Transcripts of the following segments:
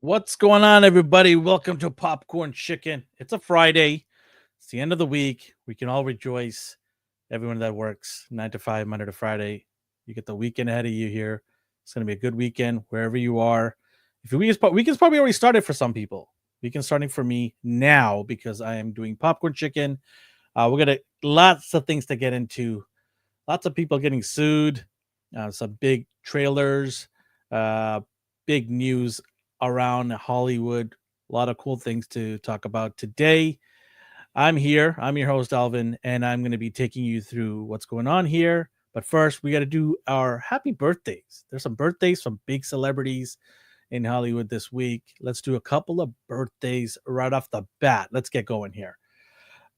What's going on, everybody? Welcome to Popcorn Chicken. It's a Friday. It's the end of the week. We can all rejoice. Everyone that works 9 to 5, Monday to Friday, you get the weekend ahead of you here. It's going to be a good weekend wherever you are. If your weekend's probably already started for some people. Weekend starting for me now because I am doing Popcorn Chicken. We're gonna lots of things to get into. Lots of people getting sued. Some big trailers. Uh, big news around Hollywood. A lot of cool things to talk about today. I'm here. I'm your host, Alvin, and I'm going to be taking you through what's going on here. But first, we got to do our happy birthdays. There's some birthdays from big celebrities in Hollywood this week. Let's do a couple of birthdays right off the bat. Let's get going here.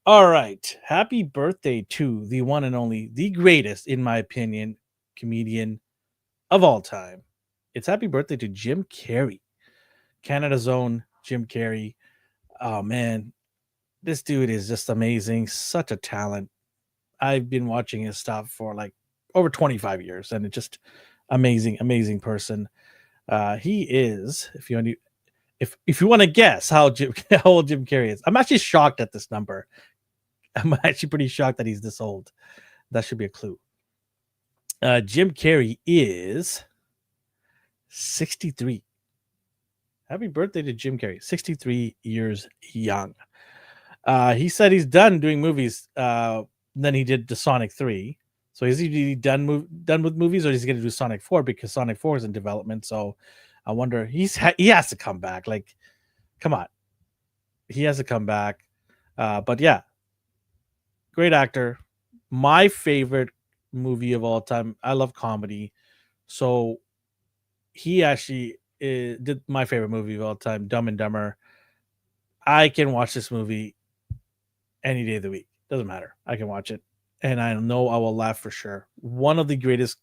All right. Happy birthday to the one and only, the greatest, in my opinion, comedian of all time. It's happy birthday to Jim Carrey, Canada's own Jim Carrey. Oh, man. This dude is just amazing. Such a talent. I've been watching his stuff for like over 25 years, and it's just amazing, amazing person. He is, if you want to guess how old Jim Carrey is, I'm actually shocked at this number. I'm actually pretty shocked that he's this old. That should be a clue. Jim Carrey is 63. Happy birthday to Jim Carrey, 63 years young. He said he's done doing movies. Then he did the Sonic 3. So is he done with movies, or is he going to do Sonic 4? Because Sonic 4 is in development. So I wonder, he has to come back. Like, come on. He has to come back. But yeah, great actor. My favorite movie of all time. I love comedy. So he actually did my favorite movie of all time, Dumb and Dumber. I can watch this movie any day of the week. Doesn't matter. I can watch it, and I know I will laugh for sure. One of the greatest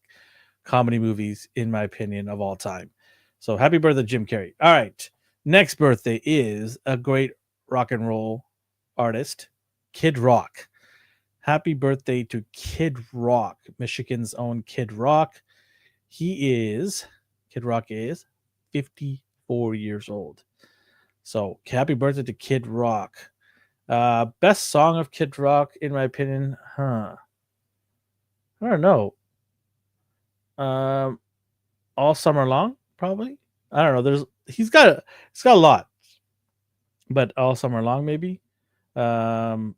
comedy movies, in my opinion, of all time. So happy birthday, Jim Carrey. All right. Next birthday is a great rock and roll artist, Kid Rock. Happy birthday to Kid Rock, Michigan's own Kid Rock. Kid Rock is 54 years old. So happy birthday to Kid Rock. Best song of Kid Rock, in my opinion, I don't know. Um, All Summer Long, probably. I don't know. He's got a lot, but All Summer Long, maybe. Um,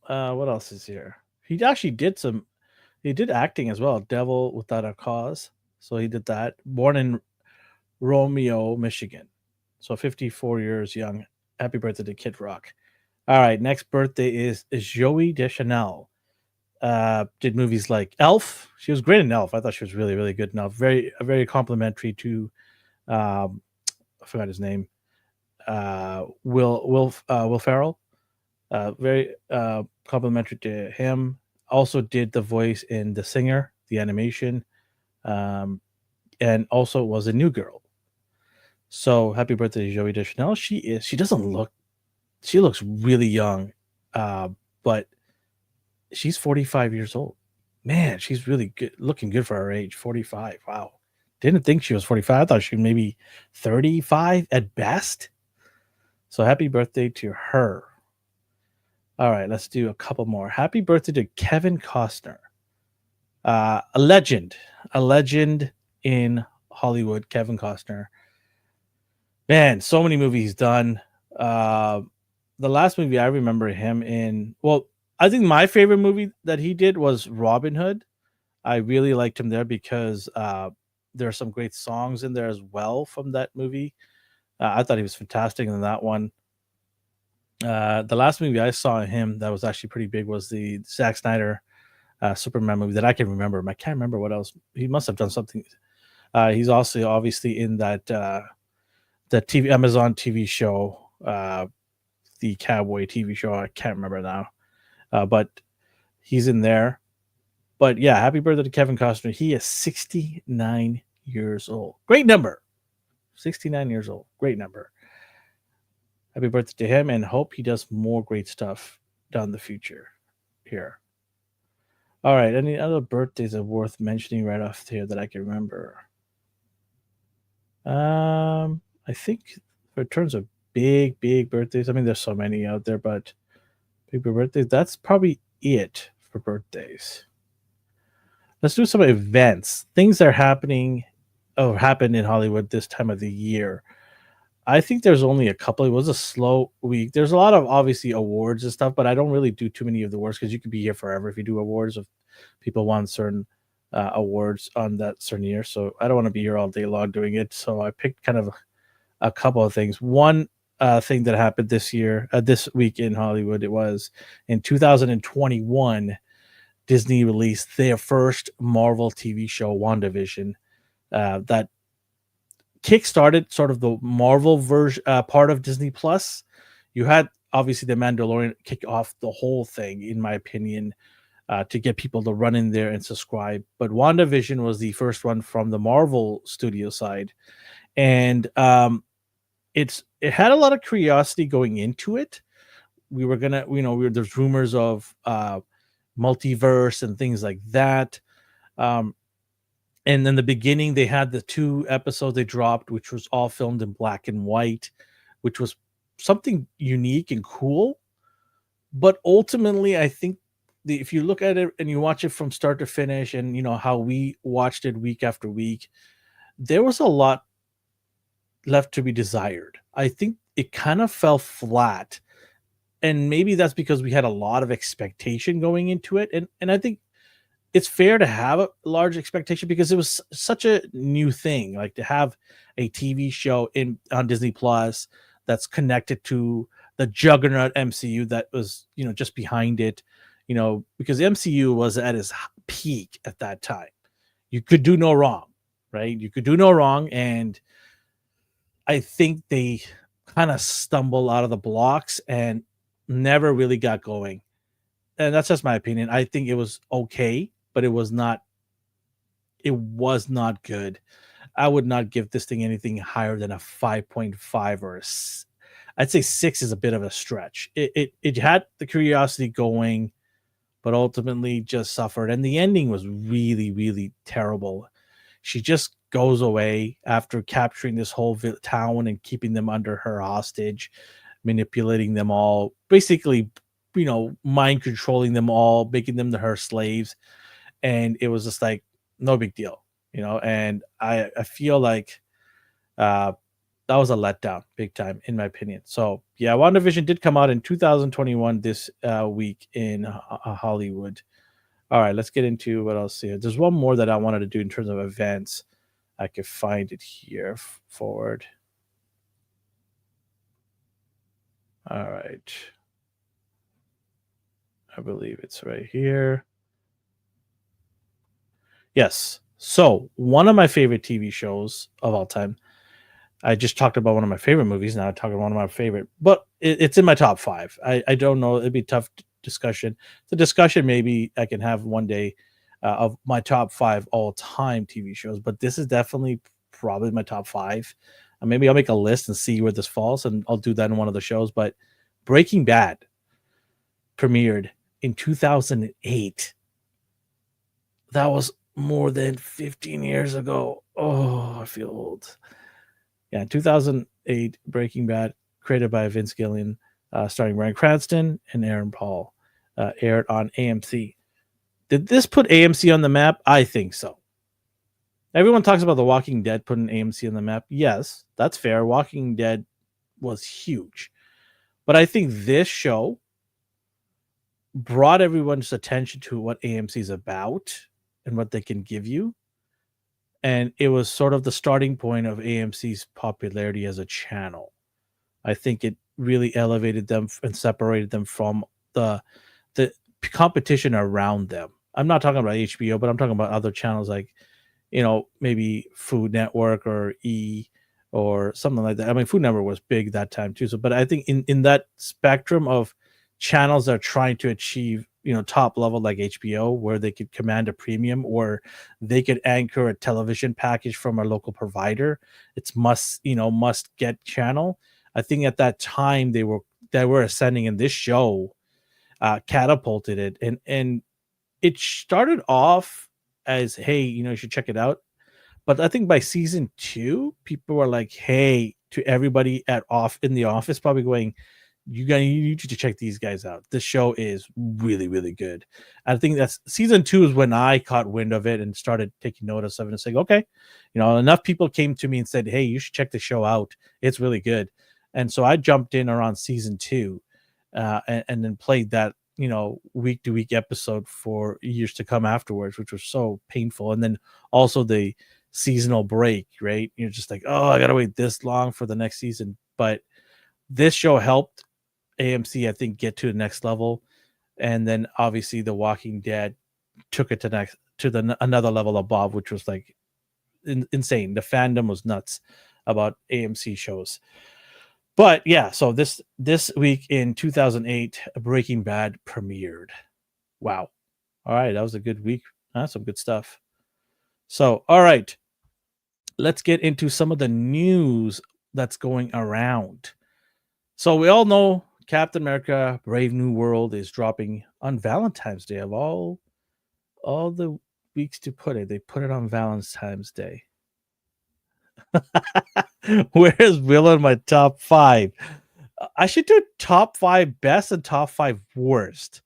what else is here? He actually did some. He did acting as well. Devil Without a Cause. So he did that. Born in Romeo, Michigan. So 54 years young. Happy birthday to Kid Rock. All right, next birthday is Joey Deschanel. Did movies like Elf. She was great in Elf. I thought she was really, really good in Elf. Very complimentary to I forgot his name. Will Ferrell. Very complimentary to him. Also did the voice in The Singer, the animation, um, and also was a New Girl. So happy birthday to Joey Deschanel. She doesn't look. She looks really young, but she's 45 years old. Man, she's really good, looking good for her age. 45. Wow. Didn't think she was 45. I thought she was maybe 35 at best. So happy birthday to her. All right, let's do a couple more. Happy birthday to Kevin Costner. A legend in Hollywood, Kevin Costner. Man, so many movies he's done. Uh, the last movie I remember him in, well, I think my favorite movie that he did was Robin Hood. I really liked him there because there are some great songs in there as well from that movie. I thought he was fantastic in that one. The last movie I saw him that was actually pretty big was the Zack Snyder Superman movie that I can remember. I can't remember what else. He must have done something. He's also obviously in that TV Amazon TV show, the Cowboy TV show. I can't remember now, but he's in there. But yeah, happy birthday to Kevin Costner. He is 69 years old. Great number. 69 years old. Great number. Happy birthday to him, and hope he does more great stuff down the future here. All right, any other birthdays are worth mentioning right off here that I can remember? I think in terms of big birthdays, I mean, there's so many out there, but big birthdays, that's probably it for birthdays. Let's do some events, things that are happening or happened in Hollywood this time of the year. I think there's only a couple. It was a slow week. There's a lot of obviously awards and stuff, but I don't really do too many of the awards because you could be here forever if you do awards. If people want certain awards on that certain year, so I don't want to be here all day long doing it. So I picked kind of a couple of things. One thing that happened this year, this week in Hollywood, it was in 2021. Disney released their first Marvel TV show, WandaVision, that kickstarted sort of the Marvel version part of Disney Plus. You had obviously the Mandalorian kick off the whole thing, in my opinion, to get people to run in there and subscribe. But WandaVision was the first one from the Marvel studio side, and it had a lot of curiosity going into it. We were gonna, there's rumors of multiverse and things like that. Um, and in the beginning, they had the 2 episodes they dropped, which was all filmed in black and white, which was something unique and cool. But ultimately, I think if you look at it and you watch it from start to finish, and you know how we watched it week after week, there was a lot left to be desired. I think it kind of fell flat, and maybe that's because we had a lot of expectation going into it, and I think it's fair to have a large expectation because it was such a new thing, like to have a TV show in on Disney Plus that's connected to the juggernaut MCU that was, just behind it, because the MCU was at its peak at that time. You could do no wrong, right? You could do no wrong, and I think they kind of stumbled out of the blocks and never really got going. And that's just my opinion. I think it was okay, but it was not good. I would not give this thing anything higher than a 5.5 or I'd say 6 is a bit of a stretch. It had the curiosity going, but ultimately just suffered. And the ending was really, really terrible. She just goes away after capturing this whole town and keeping them under her hostage, manipulating them all, basically, mind controlling them all, making them her slaves. And it was just like no big deal, and I feel like uh that was a letdown big time in my opinion. So yeah, WandaVision did come out in 2021 this week in Hollywood. All right, let's get into what else here. There's one more that I wanted to do in terms of events. I could find it here forward. All right, I believe it's right here. Yes. So one of my favorite TV shows of all time. I just talked about one of my favorite movies. Now I talk about one of my favorite, but it's in my top 5. I don't know. It'd be tough discussion. The discussion maybe I can have one day of my top 5 all time TV shows, but this is definitely probably my top 5. Maybe I'll make a list and see where this falls, and I'll do that in one of the shows. But Breaking Bad premiered in 2008. That was more than 15 years ago. Oh, I feel old. Yeah, 2008, Breaking Bad, created by Vince Gilligan, starring Bryan Cranston and Aaron Paul, aired on AMC. Did this put AMC on the map? I think so. Everyone talks about The Walking Dead putting AMC on the map. Yes, that's fair. Walking Dead was huge. But I think this show brought everyone's attention to what AMC is about and what they can give you. And it was sort of the starting point of AMC's popularity as a channel. I think it really elevated them and separated them from the competition around them. I'm not talking about HBO, but I'm talking about other channels like, maybe Food Network or or something like that. I mean, Food Network was big that time too. So, but I think in that spectrum of channels that are trying to achieve, top level like HBO, where they could command a premium or they could anchor a television package from a local provider, it's must get channel. I think at that time they were ascending, and this show catapulted it, and it started off as, hey, you should check it out. But I think by season 2, people were like, "Hey," to everybody at off in the office, probably going, you need to check these guys out. This show is really, really good." I think that's season 2 is when I caught wind of it and started taking notice of it and saying, "Okay," enough people came to me and said, "Hey, you should check the show out. It's really good." And so I jumped in around season 2, and then played that, week to week episode for years to come afterwards, which was so painful. And then also the seasonal break, right? You're just like, "Oh, I gotta wait this long for the next season." But this show helped AMC, I think, get to the next level. And then obviously The Walking Dead took it to the another level above, which was like insane. The fandom was nuts about AMC shows. But yeah, so this week in 2008, Breaking Bad premiered. Wow. All right, that was a good week. That's some good stuff. So, all right, let's get into some of the news that's going around. So we all know Captain America: Brave New World is dropping on Valentine's Day. Of all the weeks to put it, they put it on Valentine's Day. Where's Will in my top 5? I should do top 5 best and top 5 worst,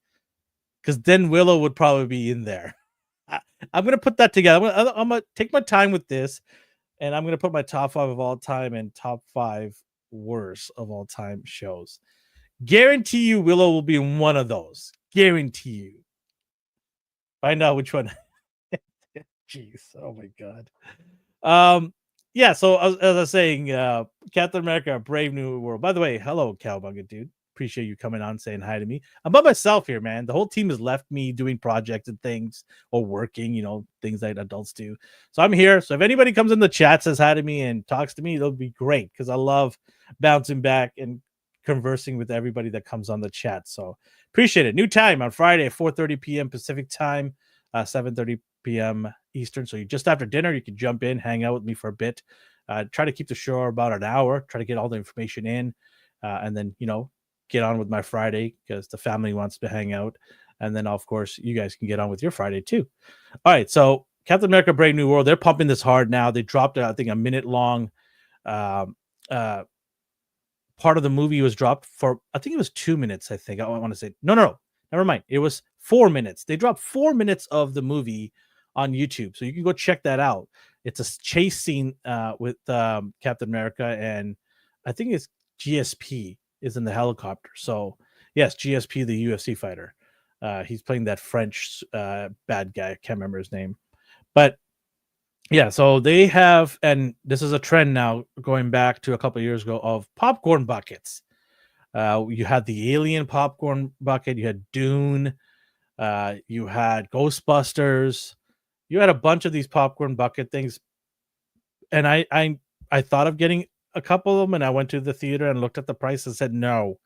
because then Willow would probably be in there. I'm gonna put that together. I'm gonna take my time with this, and I'm gonna put my top 5 of all time and top 5 worst of all time shows. Guarantee you Willow will be in one of those. Guarantee you. Find out which one. Jeez. Oh my god. Yeah, so as I was saying, Captain America: Brave New World. By the way, hello, Cowbunga dude. Appreciate you coming on saying hi to me. I'm by myself here, man. The whole team has left me doing projects and things or working, things that adults do. So I'm here. So if anybody comes in the chat, says hi to me and talks to me, it'll be great, because I love bouncing back and conversing with everybody that comes on the chat. So appreciate it. New time on Friday at 4:30 p.m. Pacific time, 7:30 p.m. Eastern. So you just after dinner, you can jump in, hang out with me for a bit. Try to keep the show about an hour. Try to get all the information in, and then get on with my Friday, because the family wants to hang out. And then of course you guys can get on with your Friday too. All right, so Captain America: Brave New World, they're pumping this hard now. They dropped I think a minute long um, part of the movie was dropped for, I think it was 2 minutes. I think I want to say no, never mind. It was 4 minutes. They dropped 4 minutes of the movie on YouTube, so you can go check that out. It's a chase scene with Captain America, and I think it's GSP is in the helicopter. So yes, GSP, the UFC fighter. He's playing that French bad guy. I can't remember his name, but yeah, so they have, and this is a trend now going back to a couple of years ago, of popcorn buckets. You had the Alien popcorn bucket, you had Dune, you had Ghostbusters, you had a bunch of these popcorn bucket things, and I thought of getting a couple of them, and I went to the theater and looked at the price and said no.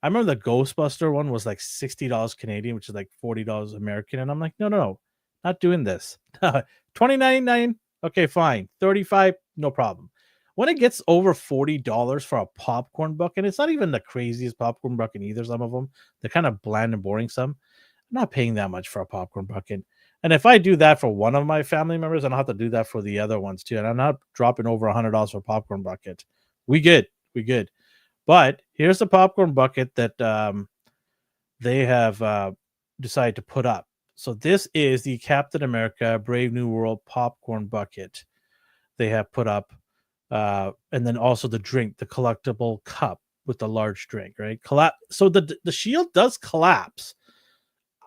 I remember the Ghostbuster one was like $60 Canadian, which is like $40 American, and I'm like, no, not doing this. 20.99, okay, fine. 35, no problem. When it gets over $40 for a popcorn bucket, it's not even the craziest popcorn bucket either. Some of them, they're kind of bland and boring. Some, I'm not paying that much for a popcorn bucket. And if I do that for one of my family members, I don't have to do that for the other ones too. And I'm not dropping over $100 for a popcorn bucket. We good. But here's the popcorn bucket that they have decided to put up. So this is the Captain America: Brave New World popcorn bucket they have put up. And then also the drink, the collectible cup with the large drink, right? So the shield does collapse.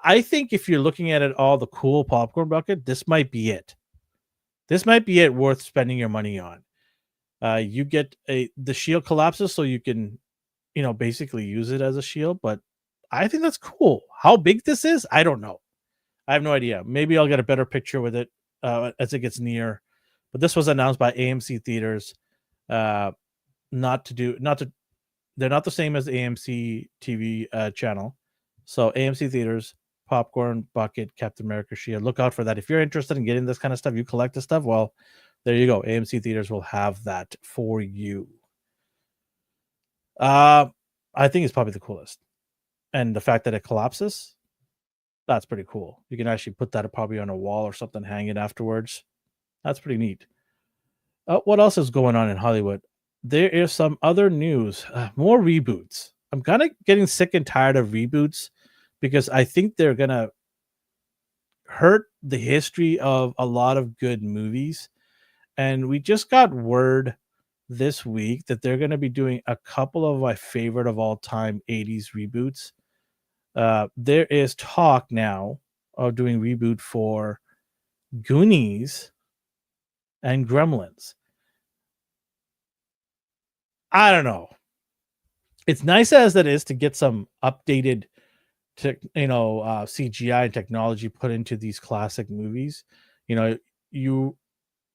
I think if you're looking at it all, the cool popcorn bucket, this might be it. This might be it worth spending your money on. You get the shield collapses, so you can basically use it as a shield. But I think that's cool. How big this is, I don't know. I have no idea. Maybe I'll get a better picture with it as it gets near. But this was announced by AMC Theaters. They're not the same as the AMC TV channel. So AMC Theaters popcorn bucket Captain America shield. Look out for that. If you're interested in getting this kind of stuff, you collect this stuff. Well, there you go. AMC Theaters will have that for you. I think it's probably the coolest, and the fact that it collapses, that's pretty cool. You can actually put that probably on a wall or something, hang it afterwards. That's pretty neat. What else is going on in Hollywood? There is some other news, more reboots. I'm kind of getting sick and tired of reboots because I think they're gonna hurt the history of a lot of good movies. And we just got word this week that they're going to be doing a couple of my favorite of all time 80s reboots. There is talk now of doing reboot for Goonies and Gremlins. I don't know. It's nice as that is to get some updated CGI and technology put into these classic movies. You know, you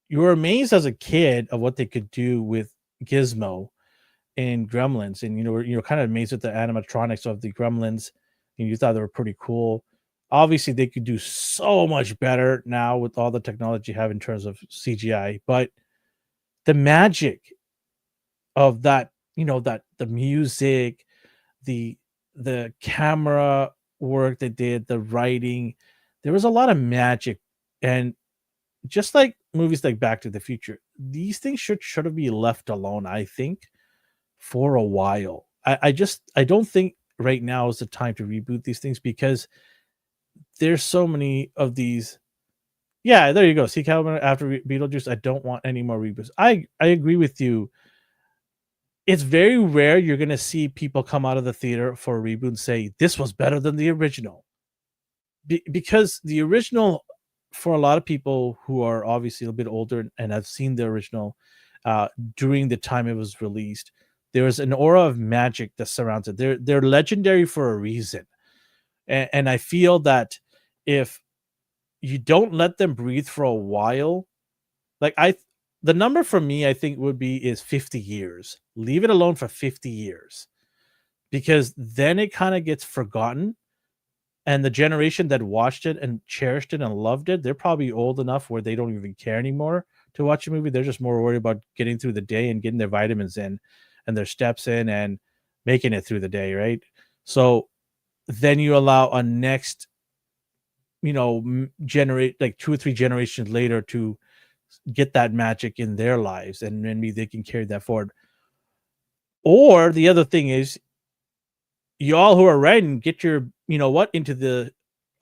you were amazed as a kid of what they could do with Gizmo in Gremlins, and you're kind of amazed at the animatronics of the Gremlins, and you thought they were pretty cool. Obviously, they could do so much better now with all the technology you have in terms of CGI, but the magic of that, that the music, the the camera work they did, the writing, there was a lot of magic, and just like movies like Back to the Future, these things should have been left alone, I think, for a while. I don't think right now is the time to reboot these things because there's so many of these. Yeah, there you go. See, Calvin, after Beetlejuice, I don't want any more reboots. I agree with you. It's very rare you're gonna see people come out of the theater for a reboot and say this was better than the original. Because the original, for a lot of people who are obviously a little bit older and have seen the original uh, during the time it was released, there is an aura of magic that surrounds it. They're legendary for a reason, and I feel that if you don't let them breathe for a while, like the number for me, I think would be is 50 years. Leave it alone for 50 years because then it kind of gets forgotten, and the generation that watched it and cherished it and loved it, they're probably old enough where they don't even care anymore to watch a movie. They're just more worried about getting through the day and getting their vitamins in and their steps in and making it through the day, right? So then you allow a next, generate like 2 or 3 generations later to get that magic in their lives, and maybe they can carry that forward. Or the other thing is, y'all who are writing, get your, into the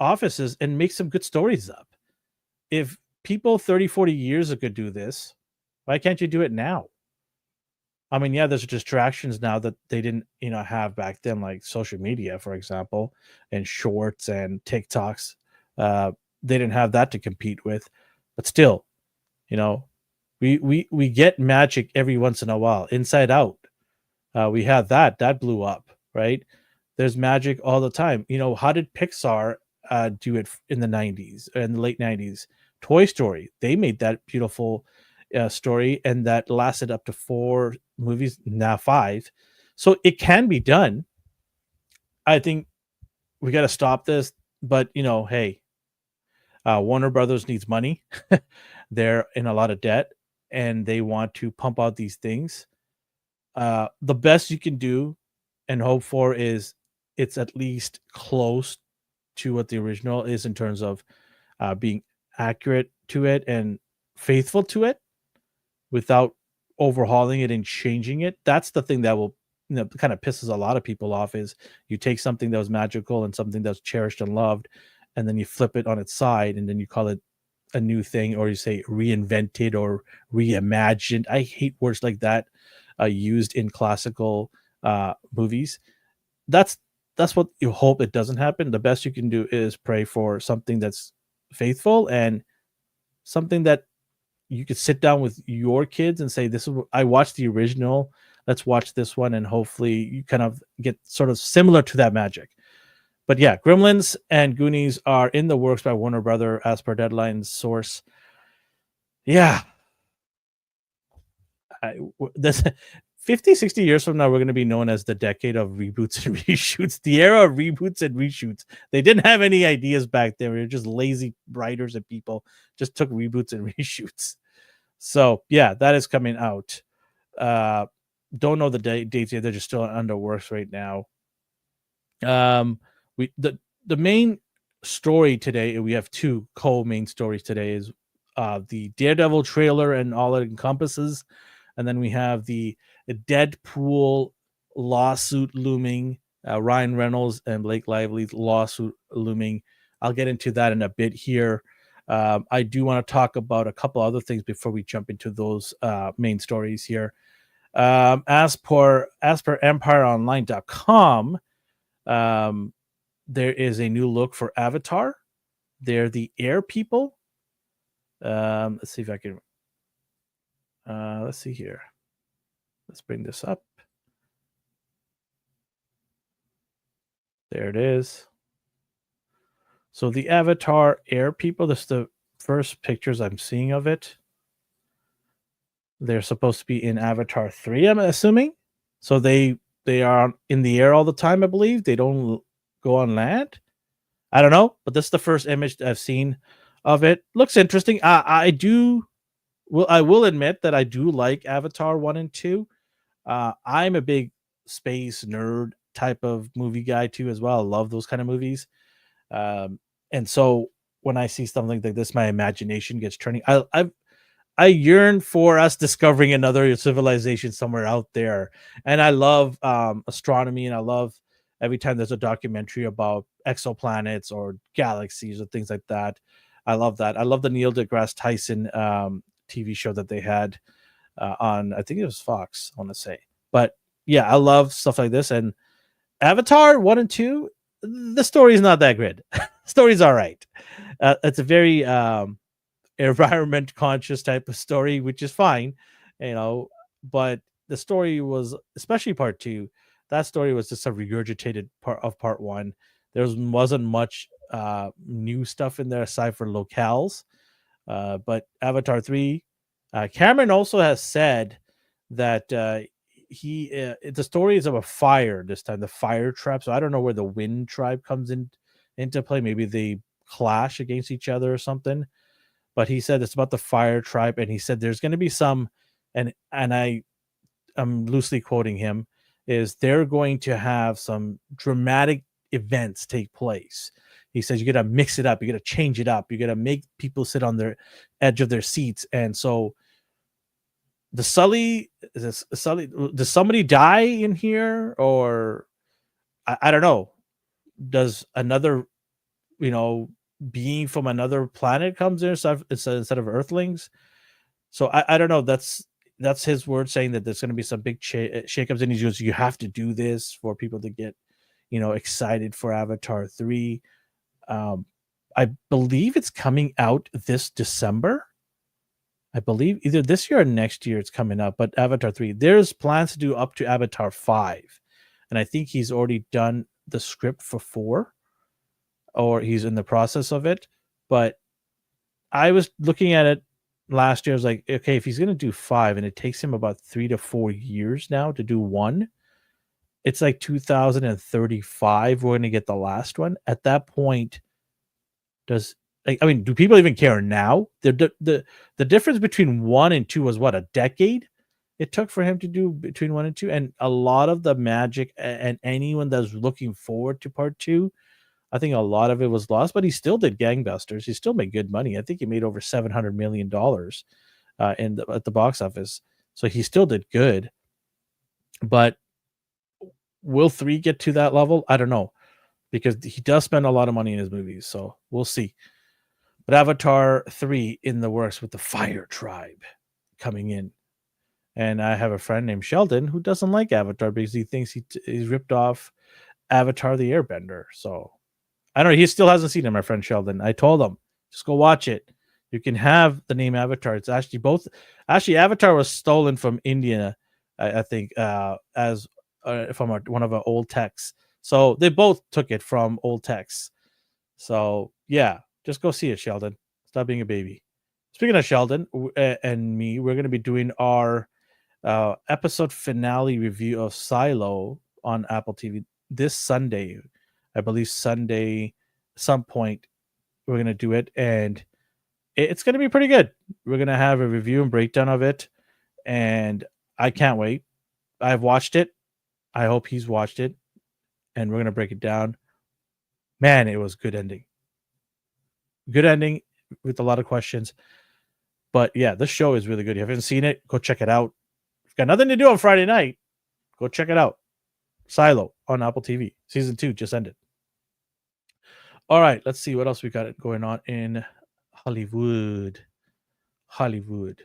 offices and make some good stories up. If people 30, 40 years ago do this, why can't you do it now? I mean, yeah, there's distractions now that they didn't, have back then, like social media, for example, and shorts and TikToks. Uh, they didn't have that to compete with, but still, you know, we get magic every once in a while. Inside Out, we had that blew up, right? There's magic all the time. How did Pixar do it in the 90s and the late 90s? Toy Story, they made that beautiful story, and that lasted up to 4 movies, now 5. So it can be done. I think we got to stop this, but hey, Warner Brothers needs money. They're in a lot of debt, and they want to pump out these things. The best you can do and hope for is it's at least close to what the original is in terms of being accurate to it and faithful to it without overhauling it and changing it. That's the thing that will, kind of pisses a lot of people off is you take something that was magical and something that's cherished and loved, and then you flip it on its side and then you call it a new thing, or you say reinvented or reimagined. I hate words like that used in classical movies. That's that's what you hope it doesn't happen. The best you can do is pray for something that's faithful and something that you could sit down with your kids and say, "This is I watched the original. Let's watch this one," and hopefully you kind of get sort of similar to that magic. But yeah, Gremlins and Goonies are in the works by Warner Brother, as per Deadline's source. Yeah, this 50, 60 years from now, we're going to be known as the decade of reboots and reshoots, the era of reboots and reshoots. They didn't have any ideas back then. We were just lazy writers and people just took reboots and reshoots. So yeah, that is coming out. Uh, don't know the dates yet. They're just still under works right now. We the main story today, we have two co-main stories today, is the Daredevil trailer and all it encompasses, and then we have the Deadpool lawsuit looming, Ryan Reynolds and Blake Lively's lawsuit looming. I'll get into that in a bit here. I do want to talk about a couple other things before we jump into those main stories here. As per EmpireOnline.com, there is a new look for Avatar. They're the air people. Let's see if I can. Let's see here. Let's bring this up. There it is. So the Avatar air people. This is the first pictures I'm seeing of it. They're supposed to be in Avatar 3, I'm assuming. So they are in the air all the time, I believe. They don't go on land. I don't know, but this is the first image I've seen of it. Looks interesting. I will admit that I do like Avatar 1 and 2. I'm a big space nerd type of movie guy too as well. I love those kind of movies. And so when I see something like this, my imagination gets turning. I yearn for us discovering another civilization somewhere out there. And I love astronomy, and I love every time there's a documentary about exoplanets or galaxies or things like that. I love that. I love the Neil deGrasse Tyson TV show that they had on, I think it was Fox, I want to say. But yeah, I love stuff like this. And Avatar 1 and 2, the story is not that good. Story's all right. It's a very environment conscious type of story, which is fine, but the story was, especially part 2, that story was just a regurgitated part of part 1. There wasn't much new stuff in there aside for locales. But Avatar 3, Cameron also has said that the story is of a fire this time, the fire trap. So I don't know where the wind tribe comes into play. Maybe they clash against each other or something. But he said it's about the fire tribe, and he said there's going to be some, and I'm loosely quoting him, is they're going to have some dramatic events take place. He says you got to mix it up, you got to change it up, you got to make people sit on their edge of their seats. And so does somebody die in here, or I don't know? Does another being from another planet comes in instead of Earthlings? So I don't know. That's his word saying that there's going to be some big shakeups, and he goes, you have to do this for people to get excited for Avatar 3. I believe it's coming out this December. I believe either this year or next year it's coming up. But Avatar 3, there's plans to do up to Avatar 5, and I think he's already done the script for 4, or he's in the process of it. But I was looking at it last year. I was like, okay, if he's going to do 5 and it takes him about 3 to 4 years now to do 1, it's like 2035 we're going to get the last one. At that point, do people even care now? The difference between 1 and 2 was what, a decade it took for him to do between 1 and 2, and a lot of the magic and anyone that's looking forward to part 2, I think a lot of it was lost. But he still did gangbusters. He still made good money. I think he made over $700 million at the box office. So he still did good. But will 3 get to that level? I don't know, because he does spend a lot of money in his movies. So we'll see. But Avatar 3 in the works with the Fire Tribe coming in. And I have a friend named Sheldon who doesn't like Avatar because he thinks he's ripped off Avatar the Airbender. So I don't know. He still hasn't seen it, my friend Sheldon. I told him, just go watch it. You can have the name Avatar. It's actually both. Actually, Avatar was stolen from India, I think, as from one of our old texts. So they both took it from old texts. So yeah, just go see it, Sheldon. Stop being a baby. Speaking of Sheldon and me, we're going to be doing our episode finale review of Silo on Apple TV this Sunday. I believe Sunday, some point, we're going to do it, and it's going to be pretty good. We're going to have a review and breakdown of it, and I can't wait. I've watched it. I hope he's watched it, and we're going to break it down. Man, it was good ending. Good ending with a lot of questions. But yeah, this show is really good. If you haven't seen it, go check it out. If you've got nothing to do on Friday night, go check it out. Silo on Apple TV. Season 2 just ended. All right, let's see what else we got going on in Hollywood. Hollywood.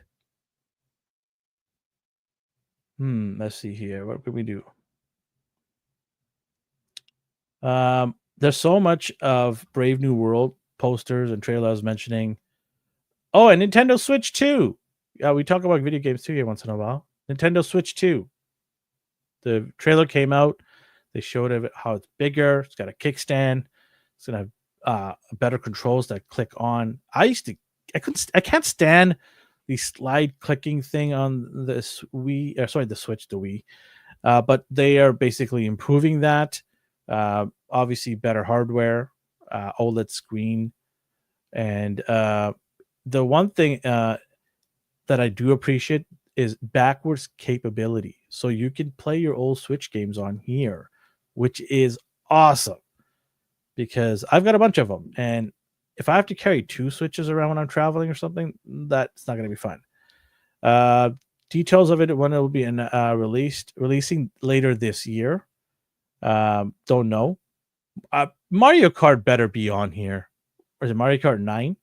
Let's see here. What can we do? There's so much of Brave New World posters and trailers I was mentioning. Oh, and Nintendo Switch 2. Yeah, we talk about video games too here once in a while. Nintendo Switch 2. The trailer came out. They showed it how it's bigger. It's got a kickstand. It's gonna have better controls that click on. I can't stand the slide clicking thing on this Wii. The Switch, the Wii. But they are basically improving that. Obviously, better hardware, OLED screen, and the one thing that I do appreciate is backwards capability. So you can play your old Switch games on here, which is awesome because I've got a bunch of them. And if I have to carry 2 Switches around when I'm traveling or something, that's not going to be fun. Details of it when it will be releasing later this year. Don't know. Mario Kart better be on here. Or is it Mario Kart 9?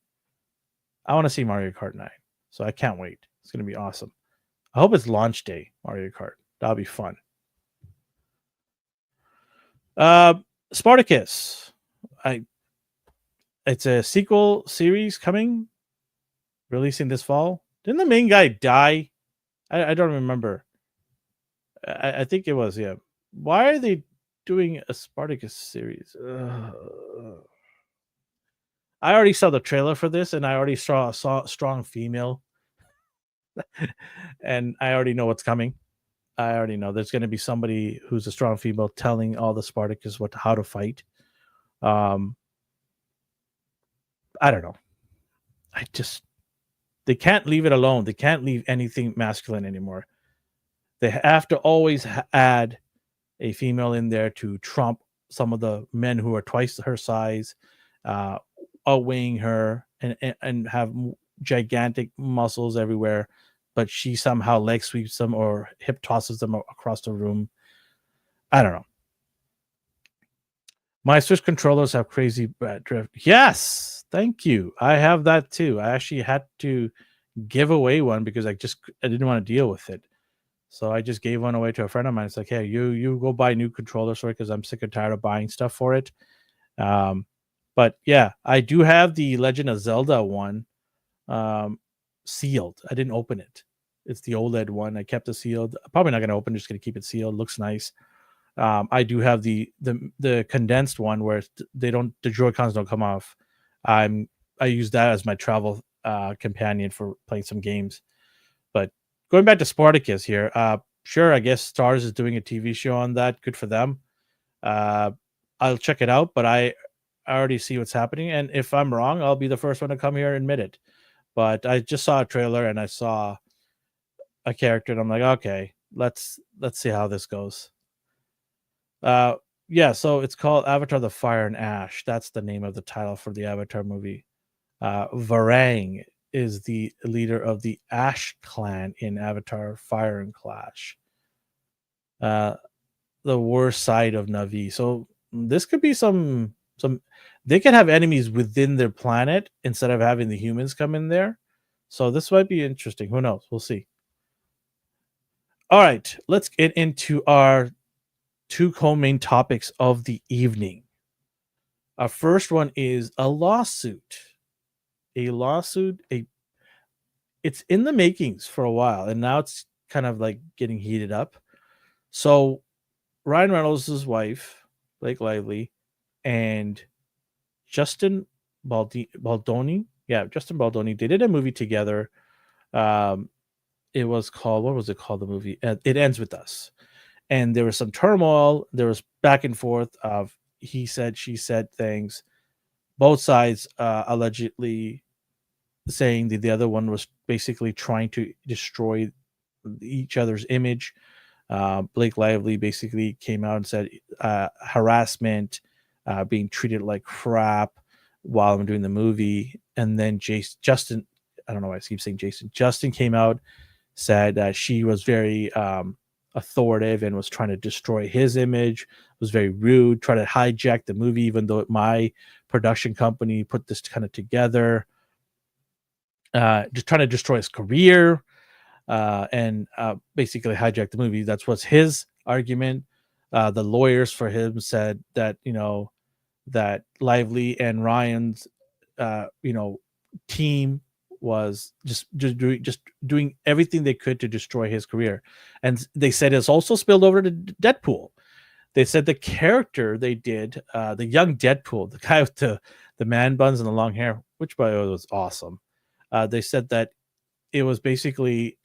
I want to see Mario Kart 9. So I can't wait. It's going to be awesome. I hope it's launch day, Mario Kart. That'll be fun. Spartacus. It's a sequel series coming, releasing this fall. Didn't the main guy die? I don't remember. I think it was, yeah. Why are they doing a Spartacus series? I already saw the trailer for this, and I already saw a strong female. And I already know what's coming. I already know there's going to be somebody who's a strong female telling all the Spartacus how to fight. I don't know. They can't leave it alone. They can't leave anything masculine anymore. They have to always add a female in there to trump some of the men who are twice her size, outweighing her and have gigantic muscles everywhere, but she somehow leg sweeps them or hip tosses them across the room. I don't know. My Switch controllers have crazy drift. Yes, thank you. I have that too. I actually had to give away one because I didn't want to deal with it. So I just gave one away to a friend of mine. It's like, hey, you go buy new controllers for it because I'm sick and tired of buying stuff for it. But yeah, I do have the Legend of Zelda one sealed. I didn't open it. It's the OLED one. I kept it sealed. I'm probably not going to open it. Just going to keep it sealed. Looks nice. I do have the condensed one where the Joy-Cons don't come off. I use that as my travel companion for playing some games. But going back to Spartacus here, sure, I guess Stars is doing a TV show on that. Good for them. I'll check it out, but I already see what's happening. And if I'm wrong, I'll be the first one to come here and admit it. But I just saw a trailer and I saw a character and I'm like, okay, let's see how this goes. Yeah, so it's called Avatar: The Fire and Ash. That's the name of the title for the Avatar movie. Varang is the leader of the Ash clan in Avatar: Fire and Clash. The worst side of Na'vi. So this could be some they could have enemies within their planet instead of having the humans come in there. So this might be interesting. Who knows? We'll see. All right, let's get into our 2 co-main topics of the evening. Our first one is a lawsuit. It's in the makings for a while, and now it's kind of like getting heated up. So Ryan Reynolds' wife, Blake Lively, and Justin Baldoni. Yeah, Justin Baldoni. They did a movie together. It was called, what was it called? The movie. It Ends With Us. And there was some turmoil. There was back and forth of he said, she said things. Both sides allegedly saying that the other one was basically trying to destroy each other's image. Blake Lively basically came out and said harassment, being treated like crap while I'm doing the movie. And then Justin I don't know why I keep saying Jason. Justin came out, said that she was very authoritative and was trying to destroy his image, was very rude, tried to hijack the movie, even though my production company put this kind of together, just trying to destroy his career, and basically hijack the movie. That's what's his argument. The lawyers for him said that, that Lively and Ryan's, team was just doing everything they could to destroy his career, and they said it's also spilled over to Deadpool. They said the character they did, the young Deadpool, the guy with the man buns and the long hair, which by the way was awesome. They said that it was basically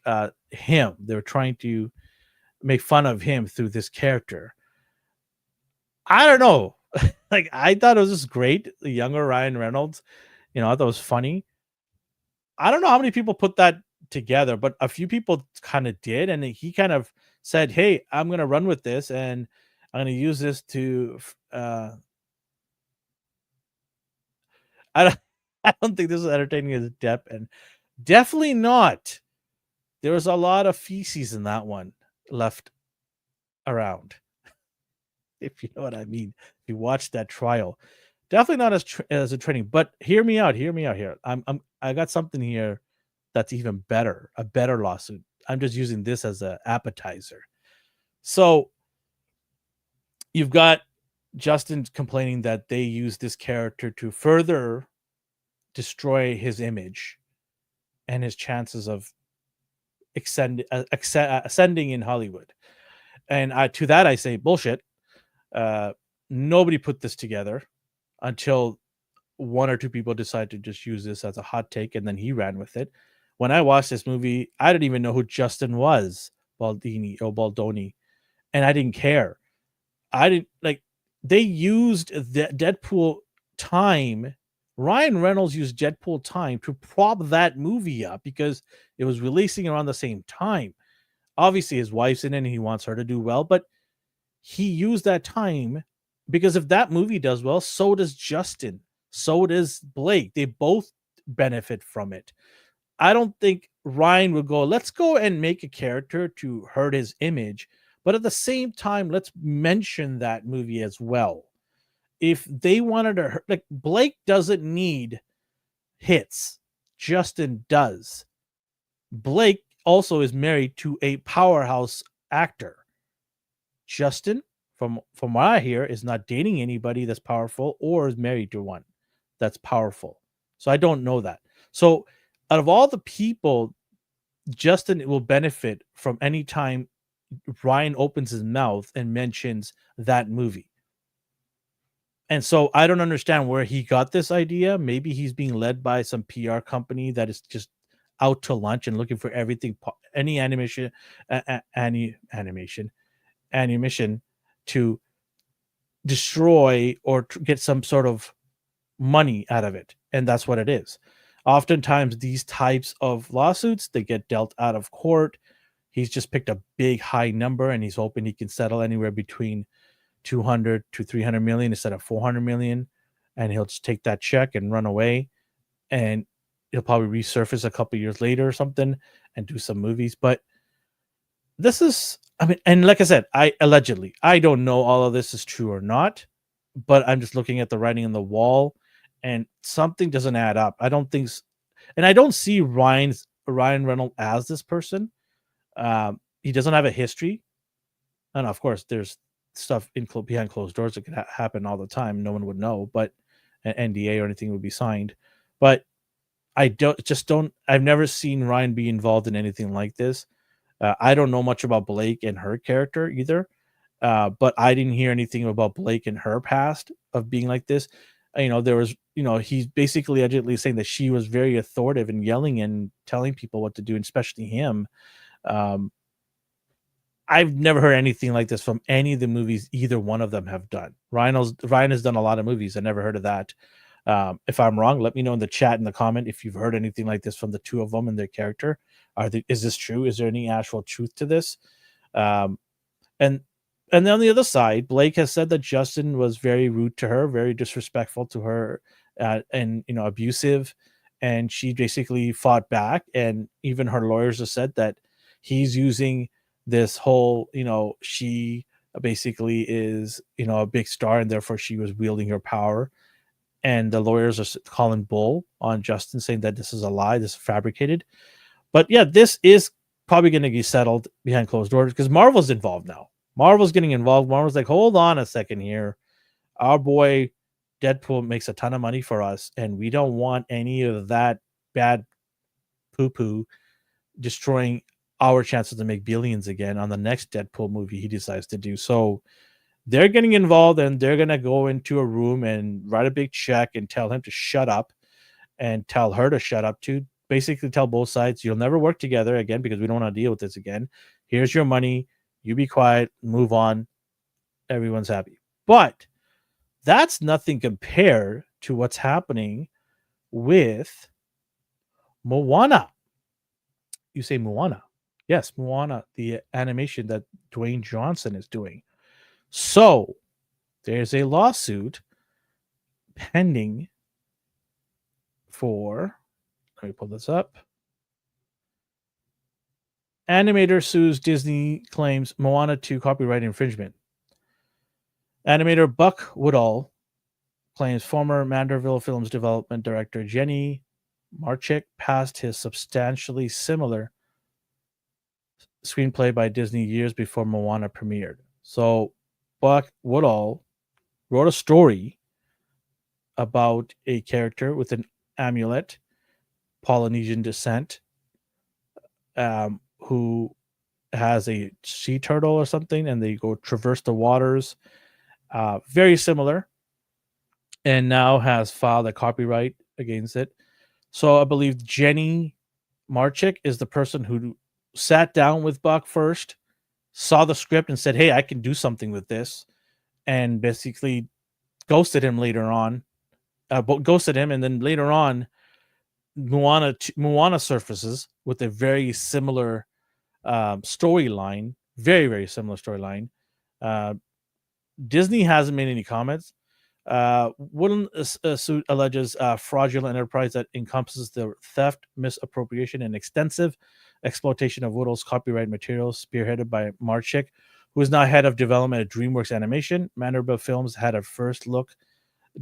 him. They were trying to make fun of him through this character. I don't know. Like, I thought it was just great. The younger Ryan Reynolds, I thought it was funny. I don't know how many people put that together, but a few people kind of did, and he kind of said, "Hey, I'm gonna run with this, and I'm gonna use this to." I don't, I don't think this is entertaining as Depp, and definitely not. There was a lot of feces in that one left around, if you know what I mean. If you watch that trial, definitely not as a training. But hear me out. Hear me out here. I got something here that's even better. A better lawsuit. I'm just using this as an appetizer. So you've got Justin complaining that they use this character to further destroy his image and his chances of ascending in Hollywood. And to that I say bullshit. Nobody put this together until one or two people decided to just use this as a hot take, and then he ran with it. When I watched this movie, I didn't even know who Justin was, Baldoni, and I didn't care. I didn't like. They used the Deadpool time. Ryan Reynolds used Deadpool time to prop that movie up because it was releasing around the same time. Obviously, his wife's in it and he wants her to do well, but he used that time because if that movie does well, so does Justin, so does Blake. They both benefit from it. I don't think Ryan would go, let's go and make a character to hurt his image, but at the same time, let's mention that movie as well. If they wanted to hurt, like, Blake doesn't need hits, Justin does. Blake also is married to a powerhouse actor. Justin, from what I hear, is not dating anybody that's powerful or is married to one that's powerful. So I don't know that. So out of all the people, Justin will benefit from any time Ryan opens his mouth and mentions that movie. And so I don't understand where he got this idea. Maybe he's being led by some PR company that is just out to lunch and looking for everything, any animation, any animation to destroy or get some sort of money out of it. And that's what it is. Oftentimes these types of lawsuits, they get dealt out of court. He's just picked a big high number and he's hoping he can settle anywhere between 200 to 300 million instead of 400 million, and he'll just take that check and run away, and he'll probably resurface a couple years later or something and do some movies. But this is, I mean, and like I said, I don't know all of this is true or not, but I'm just looking at the writing on the wall and something doesn't add up. I don't think, and I don't see Ryan Reynolds as this person. He doesn't have a history. And of course, there's stuff behind closed doors that could happen all the time. No one would know, but an NDA or anything would be signed. But I've never seen Ryan be involved in anything like this. I don't know much about Blake and her character either, but I didn't hear anything about Blake and her past of being like this. There was, he's basically allegedly saying that she was very authoritative and yelling and telling people what to do, and especially him. I've never heard anything like this from any of the movies either one of them have done. Ryan has done a lot of movies. I never heard of that. If I'm wrong, let me know in the chat, in the comment, if you've heard anything like this from the two of them and their character. Is this true? Is there any actual truth to this? And then on the other side, Blake has said that Justin was very rude to her, very disrespectful to her, and abusive, and she basically fought back. And even her lawyers have said that he's using this whole, she basically is, a big star, and therefore she was wielding her power. And the lawyers are calling bull on Justin, saying that this is a lie, this is fabricated. But yeah, this is probably going to be settled behind closed doors because Marvel's involved now. Marvel's getting involved. Marvel's like, hold on a second here. Our boy Deadpool makes a ton of money for us, and we don't want any of that bad poo poo destroying our chances to make billions again on the next Deadpool movie he decides to do. So they're getting involved, and they're going to go into a room and write a big check and tell him to shut up and tell her to shut up too. Basically tell both sides, you'll never work together again because we don't want to deal with this again. Here's your money. You be quiet, move on. Everyone's happy. But that's nothing compared to what's happening with Moana. You say Moana. Yes, Moana, the animation that Dwayne Johnson is doing. So there's a lawsuit pending for, let me pull this up. Animator sues Disney, claims Moana 2 copyright infringement. Animator Buck Woodall claims former Manderville Films development director Jenny Marchik passed his substantially similar screenplay by Disney years before Moana premiered. So Buck Woodall wrote a story about a character with an amulet, Polynesian descent, who has a sea turtle or something, and they go traverse the waters. Very similar, and now has filed a copyright against it. So I believe Jenny Marchik is the person who sat down with Buck first, saw the script, and said, "Hey, I can do something with this," and basically ghosted him later on. Ghosted him, and then later on, Moana surfaces with a very similar storyline, very similar storyline. Disney hasn't made any comments. Wooden suit alleges fraudulent enterprise that encompasses the theft, misappropriation, and extensive exploitation of Woodall's copyright materials, spearheaded by Marchik, who is now head of development at DreamWorks Animation. Manderville Films had a first look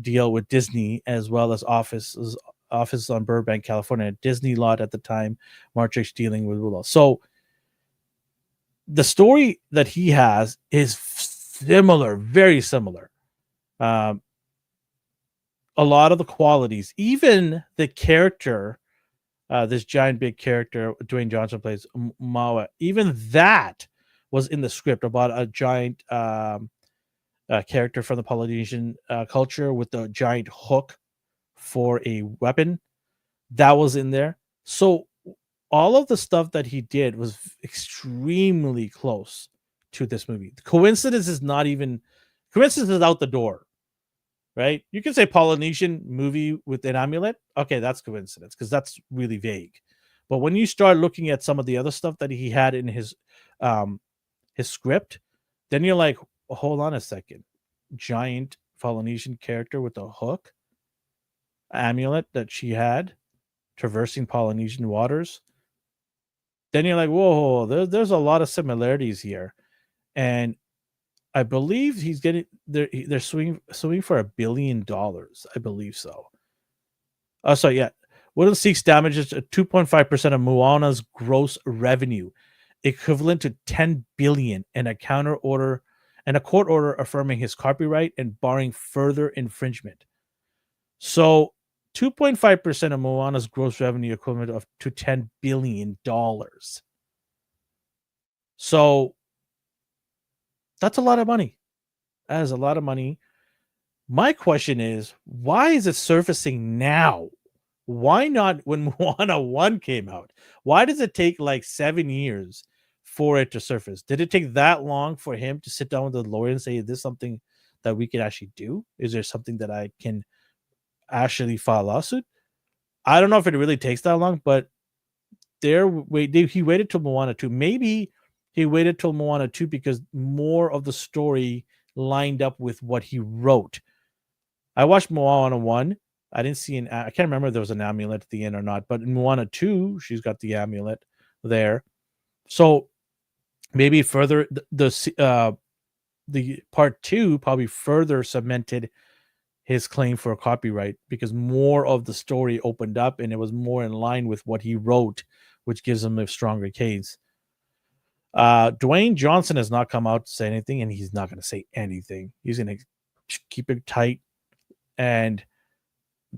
deal with Disney, as well as offices on Burbank, California, a Disney lot at the time. Marchik's dealing with Woodall. So the story that he has is similar, very similar. A lot of the qualities, even the character, this giant big character Dwayne Johnson plays, Maua, even that was in the script about a giant character from the Polynesian culture with the giant hook for a weapon. That was in there. So all of the stuff that he did was extremely close to this movie. The coincidence is out the door, right? You can say Polynesian movie with an amulet. Okay, that's coincidence because that's really vague. But when you start looking at some of the other stuff that he had in his script, then you're like, hold on a second. Giant Polynesian character with a hook, amulet that she had, traversing Polynesian waters. Then you're like, whoa, there's a lot of similarities here. And I believe he's getting they're suing for $1 billion. I believe so. So yeah, Woodall seeks damages to 2.5% of Moana's gross revenue, equivalent to $10 billion, and a court order affirming his copyright and barring further infringement. So 2.5% of Moana's gross revenue equivalent to $10 billion. So that's a lot of money. That is a lot of money. My question is, why is it surfacing now? Why not when Moana 1 came out? Why does it take like 7 years for it to surface? Did it take that long for him to sit down with the lawyer and say, is this something that we can actually do? Is there something that I can actually file a lawsuit? I don't know if it really takes that long, but he waited till Moana 2. Maybe he waited till Moana 2 because more of the story lined up with what he wrote. I watched Moana 1. I didn't see I can't remember if there was an amulet at the end or not, but in Moana 2, she's got the amulet there. So maybe further the part 2 probably further cemented his claim for copyright because more of the story opened up and it was more in line with what he wrote, which gives him a stronger case. Dwayne Johnson has not come out to say anything, and he's not going to say anything. He's going to keep it tight. And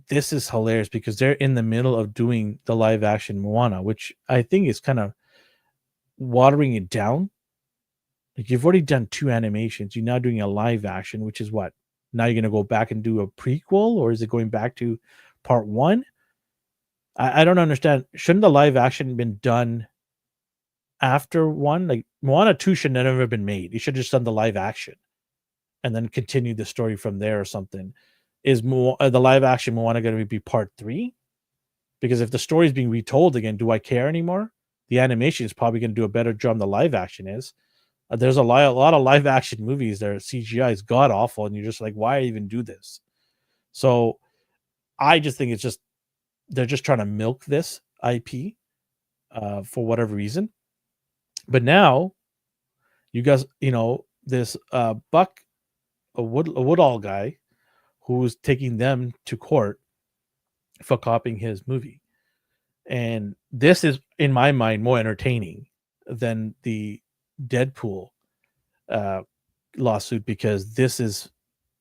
this is hilarious because they're in the middle of doing the live action Moana, which I think is kind of watering it down. Like you've already done 2 animations. You're now doing a live action, which is what? Now you're going to go back and do a prequel, or is it going back to part 1? I don't understand. Shouldn't the live action been done after 1? Like Moana 2 should never have been made. You should have just done the live action and then continue the story from there or something. Is the live action Moana going to be part 3? Because if the story is being retold again, do I care anymore? The animation is probably going to do a better job than the live action is. There's a lot of live action movies that are CGI is god awful, and you're just like, why even do this? So I just think it's just they're just trying to milk this IP for whatever reason. But now you guys, this Buck, a Woodall guy, who's taking them to court for copying his movie, and this is, in my mind, more entertaining than the Deadpool lawsuit because this is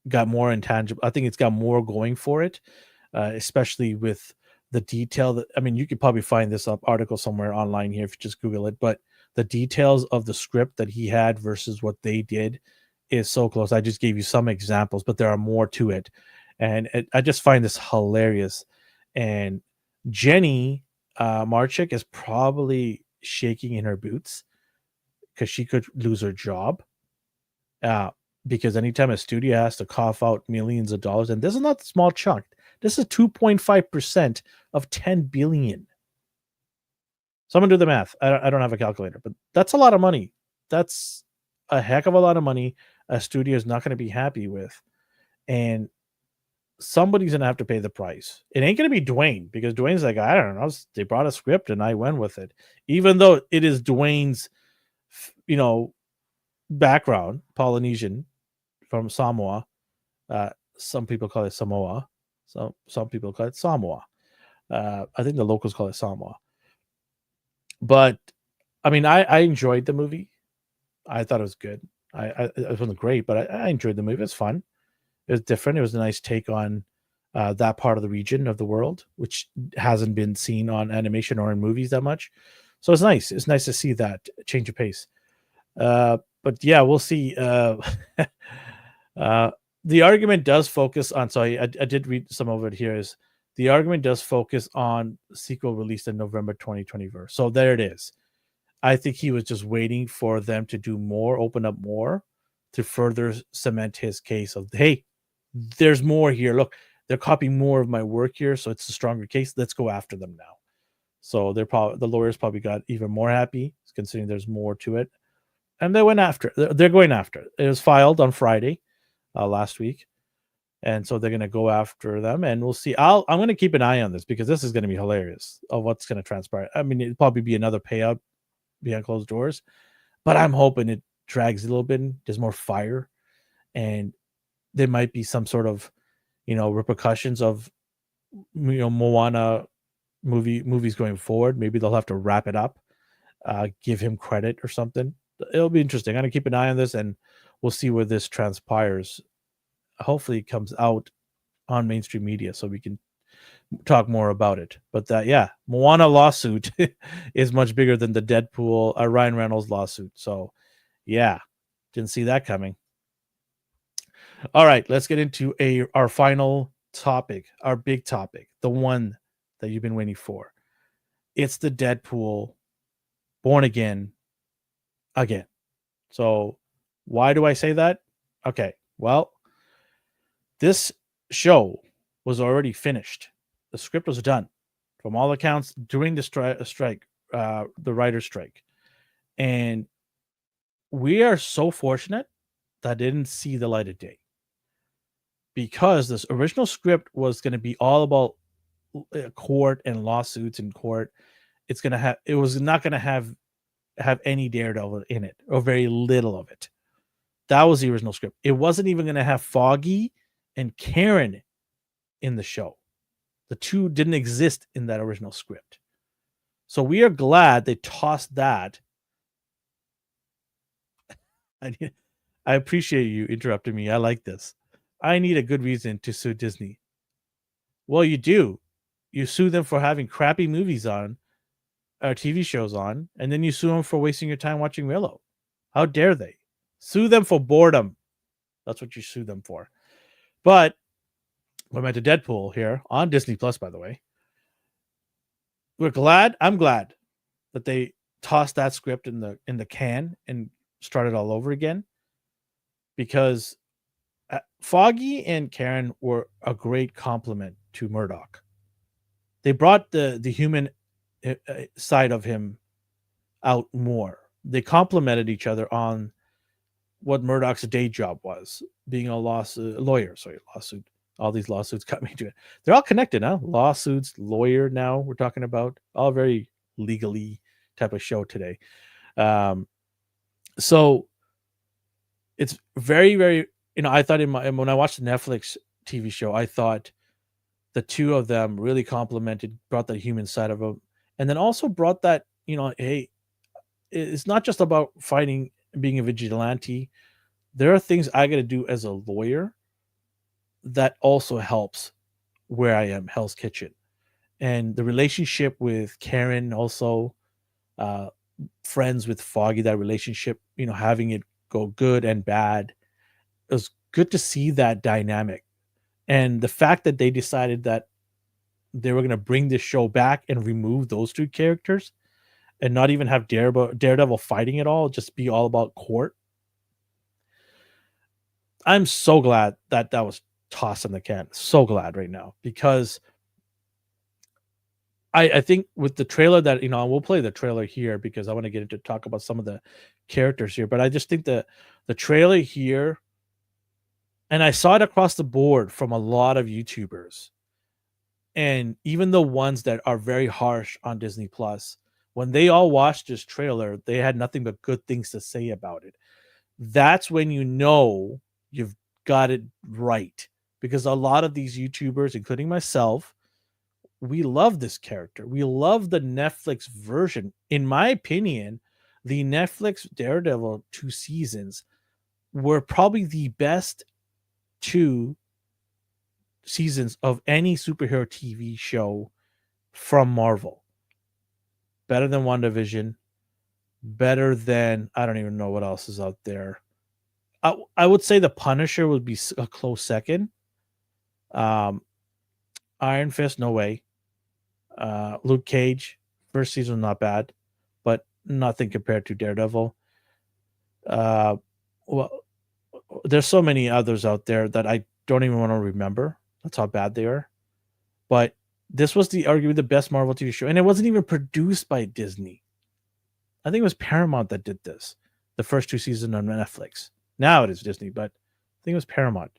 got more intangible. I think it's got more going for it, especially with the detail that, I mean, you could probably find this article somewhere online here if you just Google it, but the details of the script that he had versus what they did is so close. I just gave you some examples, but there are more to it. And I just find this hilarious. And Jenny Marchik is probably shaking in her boots because she could lose her job. Because anytime a studio has to cough out millions of dollars, and this is not a small chunk, this is 2.5% of 10 billion. Someone do the math. I don't have a calculator, but that's a lot of money. That's a heck of a lot of money a studio is not going to be happy with. And somebody's going to have to pay the price. It ain't going to be Dwayne because Dwayne's like, I don't know. They brought a script and I went with it. Even though it is Dwayne's, background, Polynesian from Samoa. Some people call it Samoa. Some people call it Samoa. I think the locals call it Samoa. But I mean, I enjoyed the movie. I thought it was good. It wasn't great, but I enjoyed the movie. It was fun. It was different. It was a nice take on that part of the region of the world, which hasn't been seen on animation or in movies that much. So it's nice. It's nice to see that change of pace. But yeah, we'll see. The argument does focus on. Sorry, I did read some of it here. Is the argument does focus on sequel released in November 2024. So there it is. I think he was just waiting for them to do more, open up more, to further cement his case of, hey, there's more here. Look, they're copying more of my work here, so it's a stronger case. Let's go after them now. So the lawyers probably got even more happy, considering there's more to it. And they went after it. They're going after it. It was filed on Friday last week. And so they're going to go after them, and we'll see. I'm going to keep an eye on this because this is going to be hilarious of what's going to transpire. I mean, it'll probably be another payout behind closed doors, but I'm hoping it drags a little bit. There's more fire, and there might be some sort of, repercussions of, Moana movies going forward. Maybe they'll have to wrap it up, give him credit or something. It'll be interesting. I'm going to keep an eye on this, and we'll see where this transpires. Hopefully it comes out on mainstream media so we can talk more about it. But Moana lawsuit is much bigger than the Deadpool Ryan Reynolds lawsuit. So didn't see that coming. All right, let's get into our final topic, our big topic, the one that you've been waiting for. It's the Deadpool Born Again. So why do I say that? Okay, well, this show was already finished. The script was done from all accounts during the strike, the writer's strike. And we are so fortunate that didn't see the light of day. because this original script was going to be all about court and lawsuits in court. It was not going to have any Daredevil in it, or very little of it. That was the original script. It wasn't even going to have Foggy and Karen in the show. The two didn't exist in that original script. So we are glad they tossed that. I appreciate you interrupting me. I like this. I need a good reason to sue Disney. Well, you do. You sue them for having crappy movies on, or TV shows on, and then you sue them for wasting your time watching Willow. How dare they? Sue them for boredom. That's what you sue them for. But we went to Deadpool here on Disney Plus, by the way. I'm glad that they tossed that script in the can and started all over again, because Foggy and Karen were a great compliment to Murdoch. They brought the human side of him out more. They complemented each other on what Murdoch's day job was, being a lawyer. Sorry, lawsuit. All these lawsuits got me to it. They're all connected, huh? Lawsuits, lawyer. Now we're talking about all very legally type of show today. So it's very, very. I thought when I watched the Netflix TV show, I thought the two of them really complemented, brought the human side of them, and then also brought that, hey, it's not just about fighting and being a vigilante. There are things I got to do as a lawyer that also helps where I am, Hell's Kitchen. And the relationship with Karen, also friends with Foggy, that relationship, having it go good and bad. It was good to see that dynamic. And the fact that they decided that they were going to bring this show back and remove those two characters and not even have Daredevil fighting at all, just be all about court. I'm so glad that was tossed in the can. So glad right now, because I think with the trailer that, we'll play the trailer here because I want to get into talk about some of the characters here, but I just think the trailer here, and I saw it across the board from a lot of YouTubers, and even the ones that are very harsh on Disney Plus, when they all watched this trailer, they had nothing but good things to say about it. That's when you've got it right, because a lot of these YouTubers, including myself, we love this character. We love the Netflix version. In my opinion, the Netflix Daredevil 2 seasons were probably the best 2 seasons of any superhero TV show from Marvel. Better than WandaVision. Better than, I don't even know what else is out there. I would say The Punisher would be a close second. Iron Fist, no way. Luke Cage, first season not bad, but nothing compared to Daredevil. Well, there's so many others out there that I don't even want to remember. That's how bad they are. But this was arguably the best Marvel TV show, and it wasn't even produced by Disney. I think it was Paramount that did this, the first 2 seasons on Netflix. Now it is Disney, but I think it was Paramount.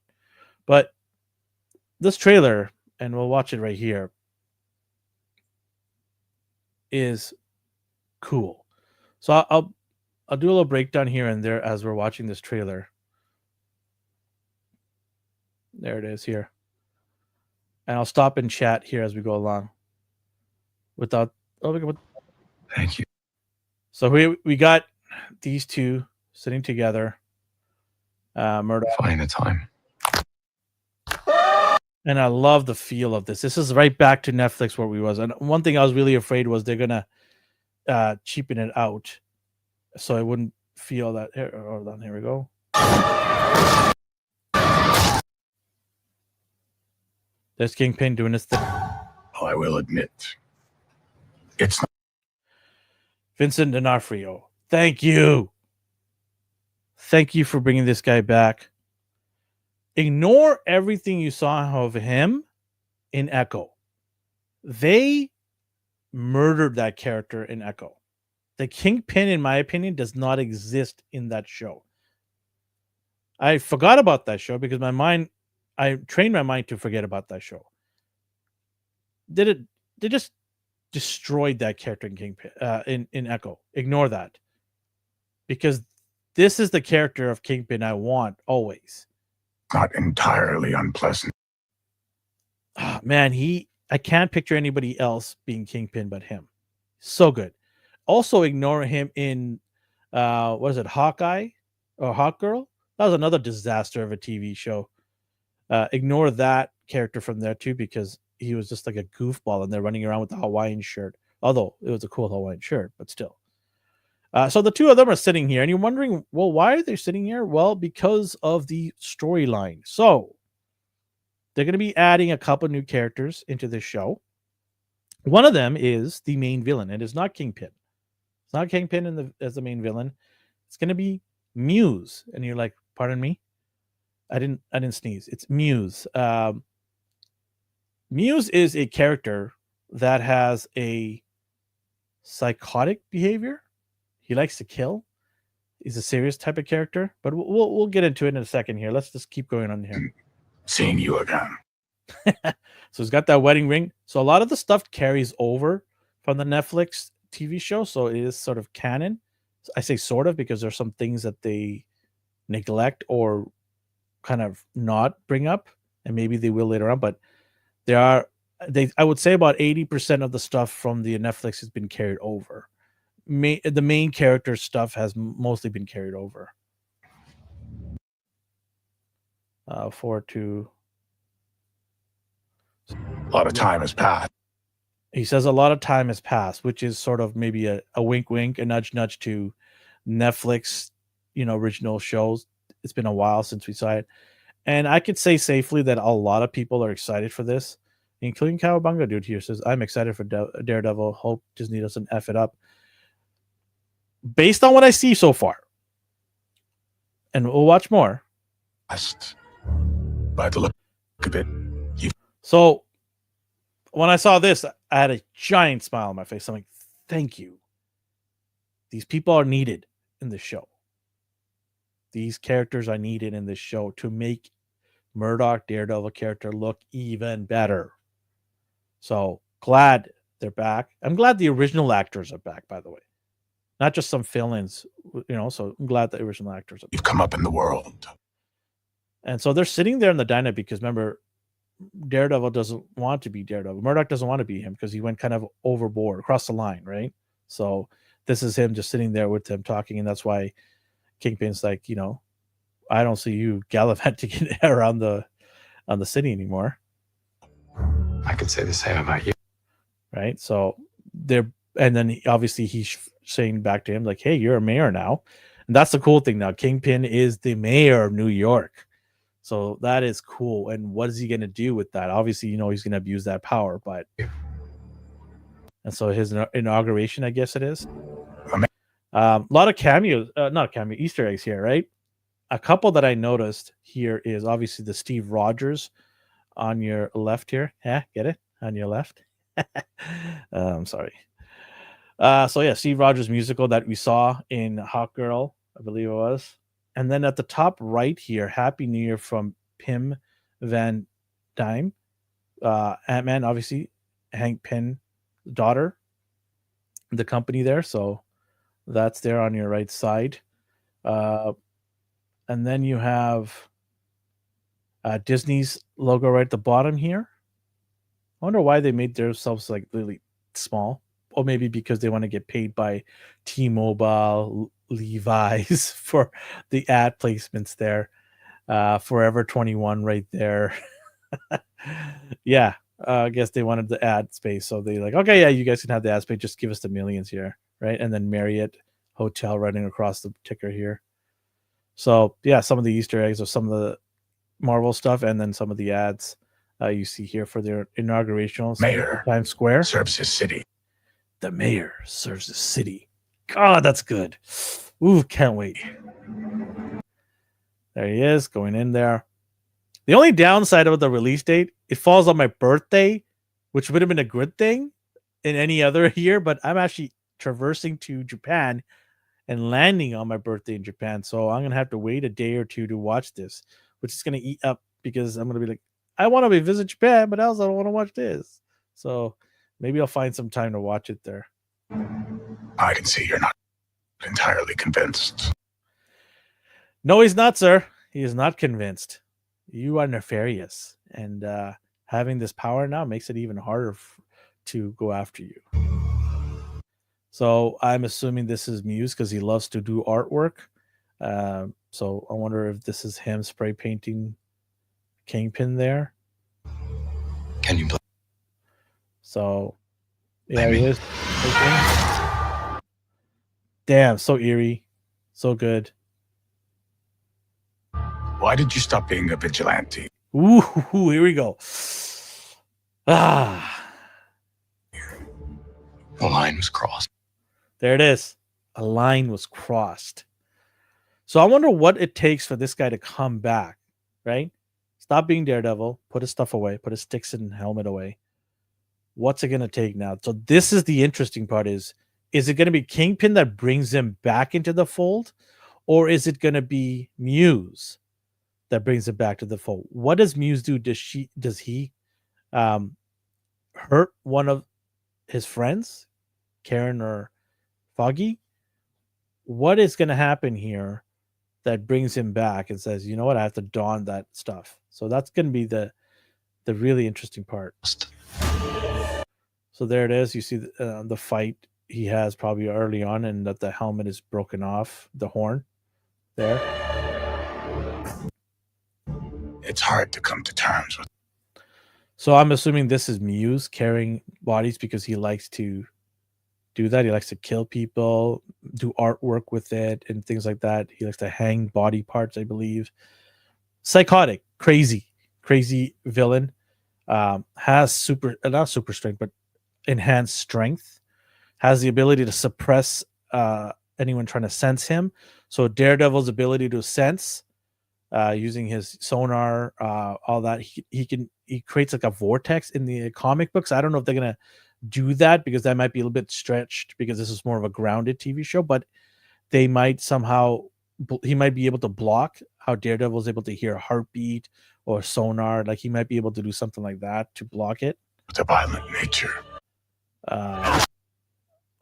But this trailer, and we'll watch it right here, is cool. So I'll do a little breakdown here and there as we're watching this trailer. There it is here. And I'll stop and chat here as we go along. Thank you. So we got these two sitting together. Murdoch. Finding the time. And I love the feel of this. This is right back to Netflix where we was. And one thing I was really afraid was they're gonna cheapen it out, so I wouldn't feel that. Hold on, here we go. There's Kingpin doing his thing. I will admit, it's not. Vincent D'Onofrio, thank you. Thank you for bringing this guy back. Ignore everything you saw of him in Echo. They murdered that character in Echo. The Kingpin, in my opinion, does not exist in that show. I forgot about that show because my mind I trained my mind to forget about that show. They just destroyed that character in Kingpin, in Echo. Ignore that, because this is the character of Kingpin I want always. Not entirely unpleasant. Oh, man, I can't picture anybody else being Kingpin but him. So good. Also ignore him in what is it, Hawkeye or Hawk Girl? That was another disaster of a TV show. Ignore that character from there too, because he was just like a goofball and they're running around with the Hawaiian shirt. Although it was a cool Hawaiian shirt, but still. So the two of them are sitting here, and you're wondering, well, why are they sitting here? Well, because of the storyline. So they're going to be adding a couple new characters into this show. One of them is the main villain. It is not Kingpin. It's not Kingpin as the main villain. It's going to be Muse. And you're like, pardon me? I didn't sneeze. It's Muse. Muse is a character that has a psychotic behavior. He likes to kill. He's a serious type of character, but we'll get into it in a second here. Let's just keep going on here. Seeing you again. So he's got that wedding ring. So a lot of the stuff carries over from the Netflix TV show, so it is sort of canon. I say sort of because there's some things that they neglect or kind of not bring up, and maybe they will later on. But I would say about 80% of the stuff from the Netflix has been carried over. The main character stuff has mostly been carried over. Forward to. A lot of time has passed. He says a lot of time has passed, which is sort of maybe a wink, wink, a nudge, nudge to Netflix, original shows. It's been a while since we saw it. And I could say safely that a lot of people are excited for this, including Cowabunga Dude here says, I'm excited for Daredevil. Hope Disney doesn't F it up. Based on what I see so far, and we'll watch more. By the look of it, so when I saw this, I had a giant smile on my face. I'm like, thank you. These people are needed in this show. These characters are needed in this show to make Murdoch Daredevil character look even better. So glad they're back. I'm glad the original actors are back, by the way. Not just some fill-ins, so I'm glad the original actors are back. You've come up in the world. And so they're sitting there in the diner because remember, Daredevil doesn't want to be Daredevil. Murdoch doesn't want to be him because he went kind of overboard, across the line, right? So this is him just sitting there with them talking, and that's why Kingpin's like, I don't see you gallivanting around on the city anymore. I could say the same about you. Right? So and then obviously he's saying back to him like, hey, you're a mayor now. And that's the cool thing now. Kingpin is the mayor of New York. So that is cool. And what is he going to do with that? Obviously, he's going to abuse that power, but and so his inauguration, I guess it is. A lot of cameos, not cameo, Easter eggs here, right? A couple that I noticed here is obviously the Steve Rogers on your left here. Yeah, get it? On your left. I'm sorry. So yeah, Steve Rogers musical that we saw in Hawk Girl, I believe it was. And then at the top right here, Happy New Year from Pim Van Dyne. Ant-Man, obviously, Hank Pym's daughter, the company there. So that's there on your right side. And then you have Disney's logo right at the bottom here. I wonder why they made themselves like really small. Or maybe because they want to get paid by T-Mobile, Levi's for the ad placements there. Forever 21 right there. Yeah, I guess they wanted the ad space. So they like, okay, yeah, you guys can have the ad space. Just give us the millions here, right? And then Marriott Hotel running across the ticker here. So yeah, some of the Easter eggs of some of the Marvel stuff and then some of the ads you see here for their inaugurational Mayor Times Square. Serves his city. The mayor serves the city. God, that's good. Ooh, can't wait. There he is, going in there. The only downside of the release date, it falls on my birthday, which would have been a good thing in any other year, but I'm actually traversing to Japan and landing on my birthday in Japan. So I'm going to have to wait a day or two to watch this, which is going to eat up because I'm gonna be like, I want to be visit Japan, but I also don't want to watch this. So maybe I'll find some time to watch it there. I can see you're not entirely convinced. No, he's not, sir. He is not convinced. You are nefarious, and having this power now makes it even harder to go after you. So I'm assuming this is Muse because he loves to do artwork. So I wonder if this is him spray painting Kingpin there. Can you believe? So yeah, he is. Damn, so eerie, so good. Why did you stop being a vigilante? Ooh, here we go. Ah, The line was crossed. there it is. A line was crossed. So I wonder what it takes for this guy to come back, right? Stop being Daredevil, put his stuff away, put his sticks and helmet away. What's it going to take now? So this is the interesting part is it going to be Kingpin that brings him back into the fold, or is it going to be Muse that brings him back to the fold? What does Muse do? Does he hurt one of his friends, Karen or Foggy? What is going to happen here that brings him back and says, you know what, I have to don that stuff? So that's going to be the really interesting part. So there it is. You see the fight he has probably early on, and that the helmet is broken off, the horn there. It's hard to come to terms with. So I'm assuming this is Muse carrying bodies because he likes to do that. He likes to kill people, do artwork with it, and things like that. He likes to hang body parts, I believe. Psychotic, crazy villain. Has not super strength, but enhanced strength. Has the ability to suppress anyone trying to sense him. So Daredevil's ability to sense using his sonar, all that, he creates like a vortex in the comic books. I don't know if they're gonna do that because that might be a little bit stretched because this is more of a grounded TV show, but they might somehow he might be able to block how Daredevil is able to hear a heartbeat or sonar. Like he might be able to do something like that to block it. With a violent nature.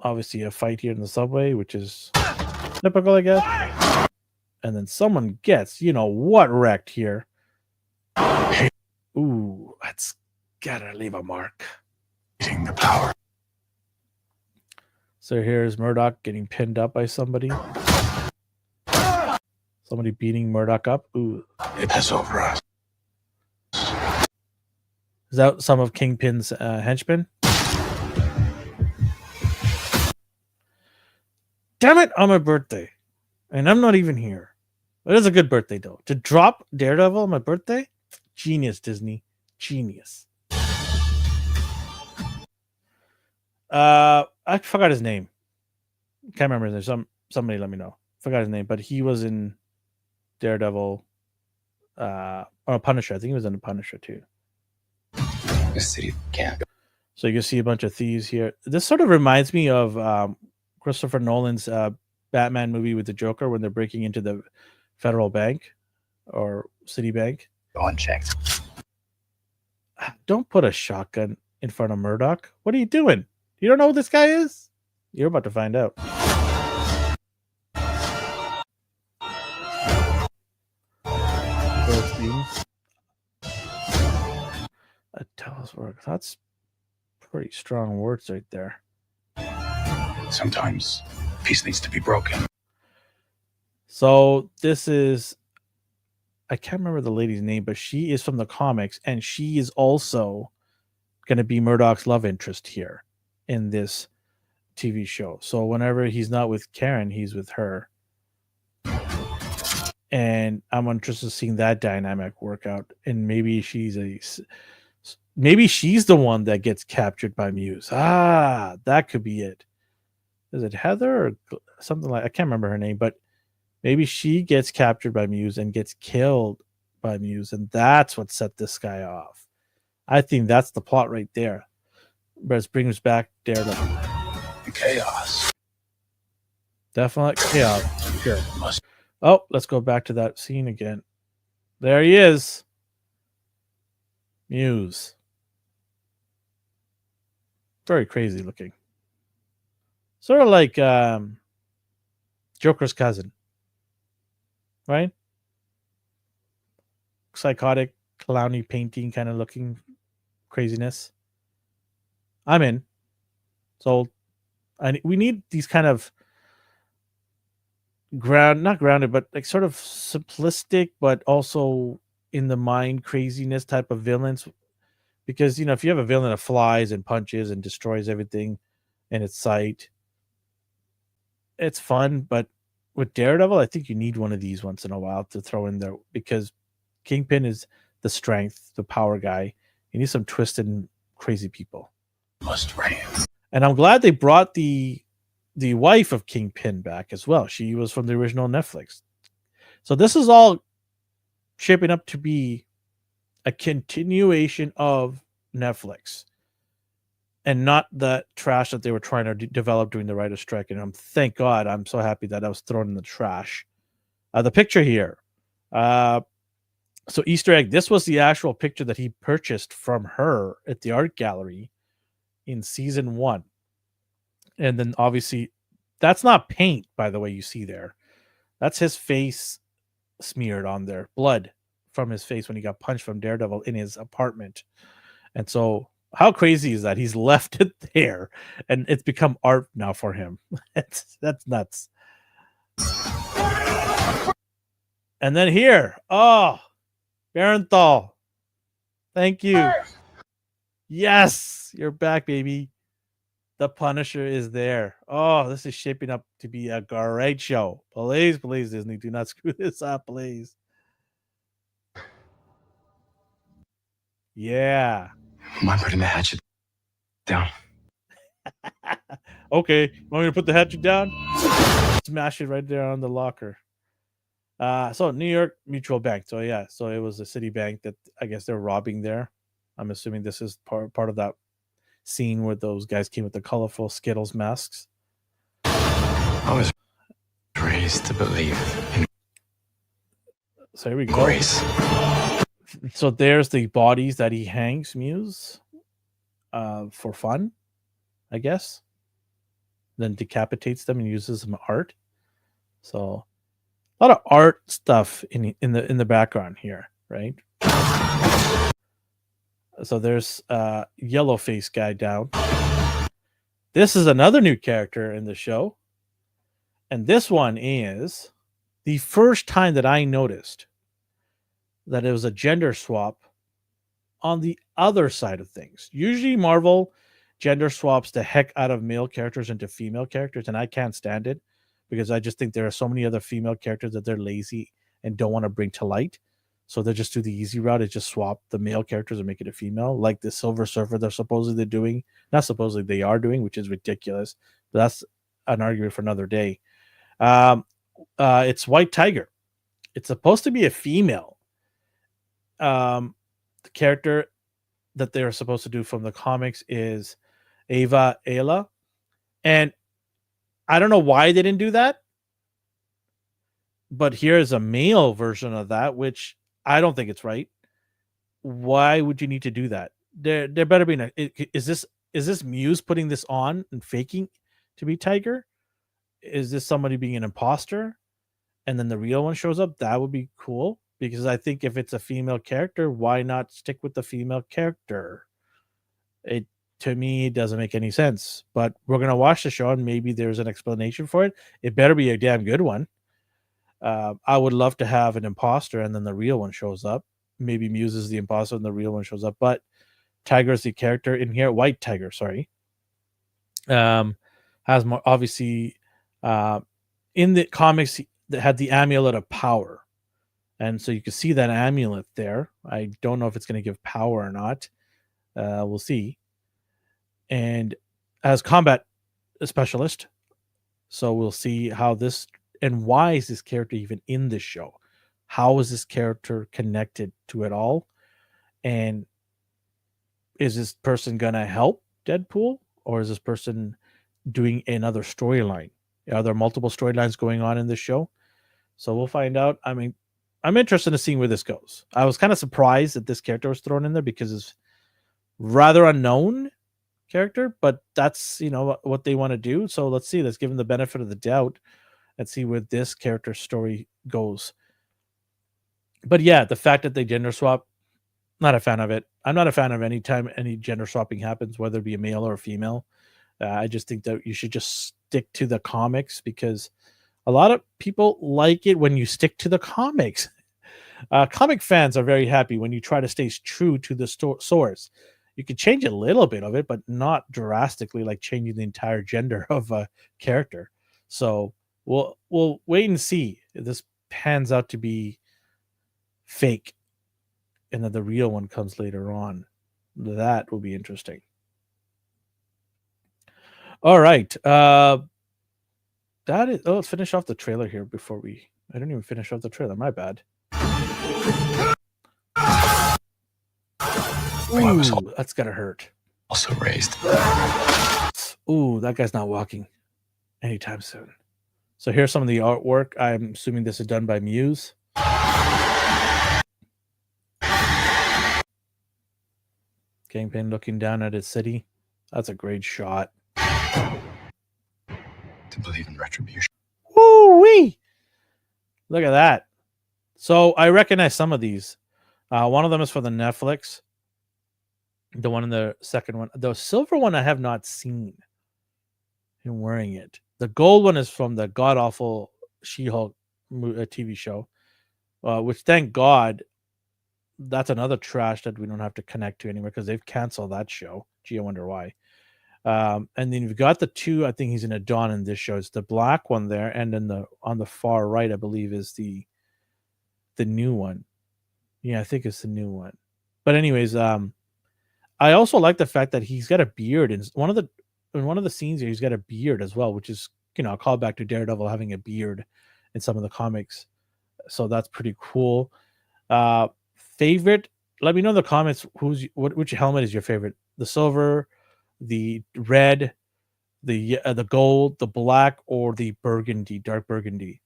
Obviously a fight here in the subway, which is typical, I guess. And then someone gets, you know what, wrecked here. Ooh, that's gotta leave a mark. The power. So here's Murdoch getting pinned up by somebody. Somebody beating Murdoch up. Ooh. It has over us. Is that some of Kingpin's henchmen? Damn it, on my birthday. And I'm not even here. It is a good birthday, though. To drop Daredevil on my birthday? Genius, Disney. Genius. I forgot his name. Can't remember his name. Somebody let me know. Forgot his name, but he was in Daredevil or Punisher. I think he was in the Punisher too. The city can't. So you can see a bunch of thieves here. This sort of reminds me of Christopher Nolan's Batman movie with the Joker when they're breaking into the Federal Bank or Citibank. Unchecked. Don't put a shotgun in front of Murdoch. What are you doing? You don't know who this guy is? You're about to find out. A devil's work. That's pretty strong words right there. Sometimes peace needs to be broken. So this is, I can't remember the lady's name, but she is from the comics, and she is also going to be Murdoch's love interest here in this TV show. So whenever he's not with Karen, he's with her. And I'm interested in seeing that dynamic work out. And maybe she's the one that gets captured by Muse. Ah, that could be it. Is it Heather or something like, I can't remember her name, but maybe she gets captured by Muse and gets killed by Muse, and that's what set this guy off. I think that's the plot right there. But it brings back Daredevil. Chaos. Definitely chaos. Sure. Oh, let's go back to that scene again. There he is. Muse. Very crazy looking. Sort of like Joker's cousin, right? Psychotic, clowny painting kind of looking craziness. I'm in. So we need these kind of not grounded, but like sort of simplistic, but also in the mind craziness type of villains. Because if you have a villain that flies and punches and destroys everything in its sight, it's fun. But with Daredevil, I think you need one of these once in a while to throw in there, because Kingpin is the strength, the power guy. You need some twisted and crazy people. Must reign. And I'm glad they brought the wife of Kingpin back as well. She was from the original Netflix. So this is all shaping up to be a continuation of Netflix, and not the trash that they were trying to develop during the writer's strike. And thank God, I'm so happy that was thrown in the trash. The picture here. So Easter egg, this was the actual picture that he purchased from her at the art gallery in season 1. And then obviously, that's not paint, by the way, you see there. That's his face smeared on there. Blood from his face when he got punched from Daredevil in his apartment. And so how crazy is that? He's left it there and it's become art now for him. That's nuts. And then here, Barenthal. Thank you. Yes, you're back, baby. The Punisher is there. Oh, this is shaping up to be a great show. Please, Disney, do not screw this up, please. Yeah. Mind putting the hatchet down? Okay, want me to put the hatchet down? Smash it right there on the locker. So New York Mutual Bank. So yeah, so it was a city bank that I guess they're robbing there. I'm assuming this is part of that scene where those guys came with the colorful Skittles masks. I was raised to believe in So here we go. grace. So there's the bodies that he hangs, Muse, for fun, I guess. Then decapitates them and uses them art. So a lot of art stuff in the background here, right? So there's yellow face guy down. This is another new character in the show. And this one is the first time that I noticed that it was a gender swap on the other side of things. Usually Marvel gender swaps the heck out of male characters into female characters, and I can't stand it because I just think there are so many other female characters that they're lazy and don't want to bring to light. So they just do the easy route, is just swap the male characters and make it a female, like the Silver Surfer they're supposedly doing. Not supposedly, they are doing, which is ridiculous. But that's an argument for another day. It's White Tiger. It's supposed to be a female. The character that they're supposed to do from the comics is Ava Ayla. And I don't know why they didn't do that. But here is a male version of that, which I don't think it's right. Why would you need to do that? There better be is this Muse putting this on and faking to be Tiger? Is this somebody being an imposter? And then the real one shows up? That would be cool. Because I think if it's a female character, why not stick with the female character? To me, it doesn't make any sense. But we're going to watch the show and maybe there's an explanation for it. It better be a damn good one. I would love to have an imposter and then the real one shows up. Maybe Muse is the imposter and the real one shows up. But Tiger is the character in here. White Tiger, sorry. Has more, obviously, in the comics, that had the amulet of power. And so you can see that amulet there. I don't know if it's going to give power or not. We'll see. And as combat specialist, so we'll see how this, and why is this character even in this show? How is this character connected to it all? And is this person going to help Deadpool? Or is this person doing another storyline? Are there multiple storylines going on in this show? So we'll find out. I mean, I'm interested in seeing where this goes. I was kind of surprised that this character was thrown in there because it's rather unknown character, but that's what they want to do. So let's see. Let's give them the benefit of the doubt and see where this character story goes. But yeah, the fact that they gender swap, not a fan of it. I'm not a fan of any time any gender swapping happens, whether it be a male or a female. I just think that you should just stick to the comics because a lot of people like it when you stick to the comics. Comic fans are very happy when you try to stay true to the source. You can change a little bit of it, but not drastically, like changing the entire gender of a character. So we'll wait and see if this pans out to be fake, and then the real one comes later on. That will be interesting. All right. That is. Oh, let's finish off the trailer here before we. I didn't even finish off the trailer. My bad. Ooh, that's gotta hurt. Also raised. Ooh, that guy's not walking anytime soon. So here's some of the artwork. I'm assuming this is done by Muse. Kingpin looking down at his city. That's a great shot. To believe in retribution. Woo-wee! Look at that. So I recognize some of these. One of them is for the Netflix. The one in the second one. The silver one I have not seen him wearing it. The gold one is from the god-awful She-Hulk TV show, which, thank God, that's another trash that we don't have to connect to anymore because they've canceled that show. Gee, I wonder why. And then you've got the two. I think he's in a Dawn in this show. It's the black one there, and then on the far right, I believe, is the new one. Yeah, I think it's the new one. But anyways, I also like the fact that he's got a beard in one of the scenes here. He's got a beard as well, which is a callback to Daredevil having a beard in some of the comics. So that's pretty cool. Favorite? Let me know in the comments which helmet is your favorite. The silver, the red, the gold, the black, or the burgundy, dark burgundy.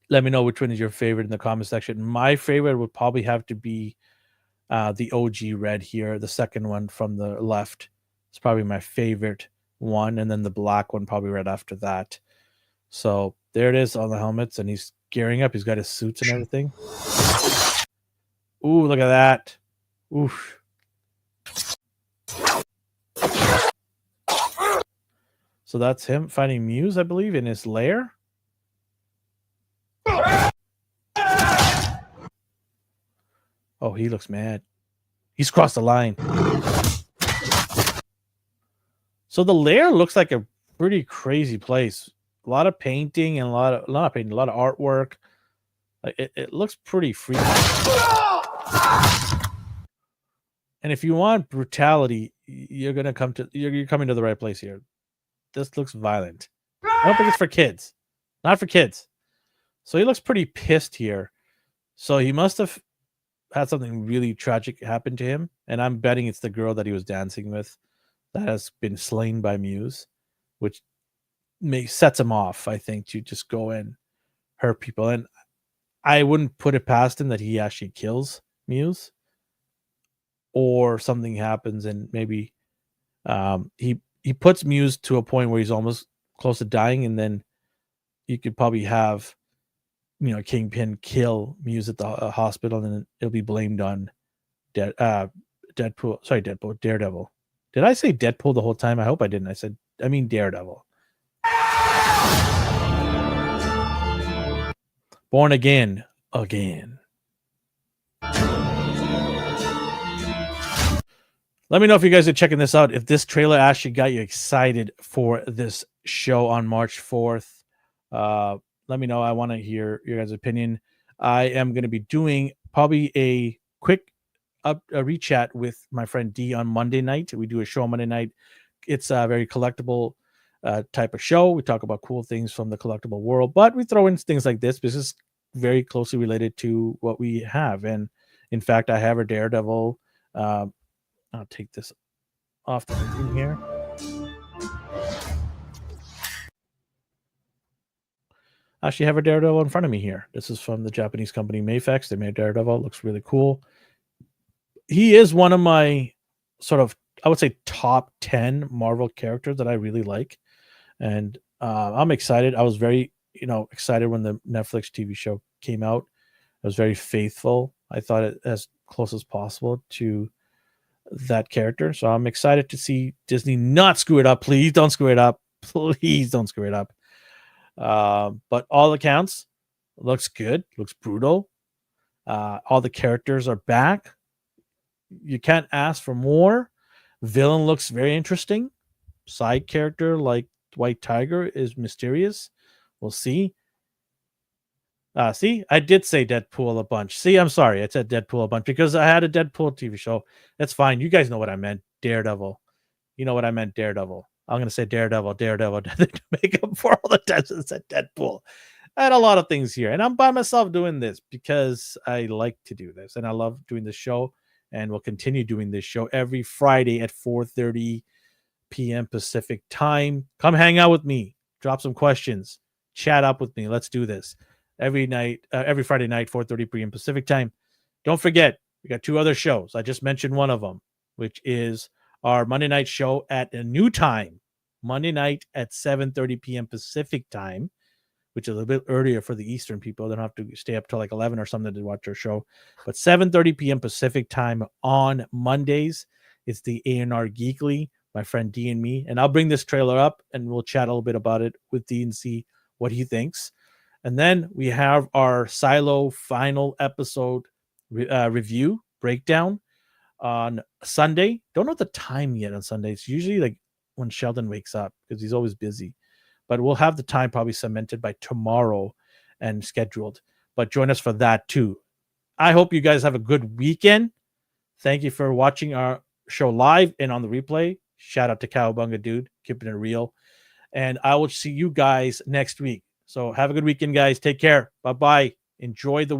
Let me know which one is your favorite in the comment section. My favorite would probably have to be the OG red here, the second one from the left. It's probably my favorite one, and then the black one probably right after that. So there it is on the helmets, and he's gearing up. He's got his suits and everything. Ooh, look at that. Oof. So that's him finding Muse, I believe, in his lair. Oh, he looks mad. He's crossed the line. So the lair looks like a pretty crazy place. A lot of painting and a lot of artwork. It looks pretty freaky. And if you want brutality, you're coming to the right place here. This looks violent. I don't think it's for kids. Not for kids. So he looks pretty pissed here. So he must have had something really tragic happen to him. And I'm betting it's the girl that he was dancing with that has been slain by Muse, which sets him off, I think, to just go and hurt people. And I wouldn't put it past him that he actually kills Muse, or something happens and maybe he puts Muse to a point where he's almost close to dying, and then you could probably have Kingpin kill Muse at the hospital, and then it'll be blamed on Deadpool. Sorry, Daredevil. Did I say Deadpool the whole time? I hope I didn't. I mean Daredevil. Born again. Let me know if you guys are checking this out. If this trailer actually got you excited for this show on March 4th, let me know. I want to hear your guys' opinion. I am going to be doing probably a quick rechat with my friend D on Monday night. We do a show on Monday night. It's a very collectible type of show. We talk about cool things from the collectible world, but we throw in things like this because it's very closely related to what we have. And in fact, I have a Daredevil. I'll take this off the screen here. I actually have a Daredevil in front of me here. This is from the Japanese company Mayfex. They made Daredevil. It looks really cool. He is one of my sort of, I would say, top 10 Marvel characters that I really like. And I'm excited. I was very, excited when the Netflix TV show came out. It was very faithful. I thought it as close as possible to that character. So I'm excited to see Disney not screw it up. Please don't screw it up. Please don't screw it up. But all accounts, looks good. Looks brutal. All the characters are back. You can't ask for more. Villain looks very interesting. Side character like White Tiger is mysterious. We'll see. See, I did say Deadpool a bunch. See, I'm sorry. I said Deadpool a bunch because I had a Deadpool TV show. That's fine. You guys know what I meant. Daredevil. You know what I meant. Daredevil. I'm going to say Daredevil to make up for all the times I said Deadpool. I had a lot of things here. And I'm by myself doing this because I like to do this. And I love doing this show. And we'll continue doing this show every Friday at 4:30 p.m. Pacific time. Come hang out with me. Drop some questions. Chat up with me. Let's do this. Every Friday night, 4:30 p.m. Pacific time. Don't forget, we got 2 other shows. I just mentioned one of them, which is our Monday night show at a new time. Monday night at 7:30 p.m. Pacific time, which is a bit earlier for the Eastern people. They don't have to stay up till like 11 or something to watch our show. But 7:30 p.m. Pacific time on Mondays. It's the A&R Geekly, my friend D and me. And I'll bring this trailer up and we'll chat a little bit about it with D and see what he thinks. And then we have our Silo final episode review breakdown on Sunday. Don't know the time yet on Sunday. It's usually like when Sheldon wakes up because he's always busy. But we'll have the time probably cemented by tomorrow and scheduled. But join us for that too. I hope you guys have a good weekend. Thank you for watching our show live and on the replay. Shout out to Cowabunga Dude, keeping it real. And I will see you guys next week. So have a good weekend, guys. Take care. Bye-bye. Enjoy the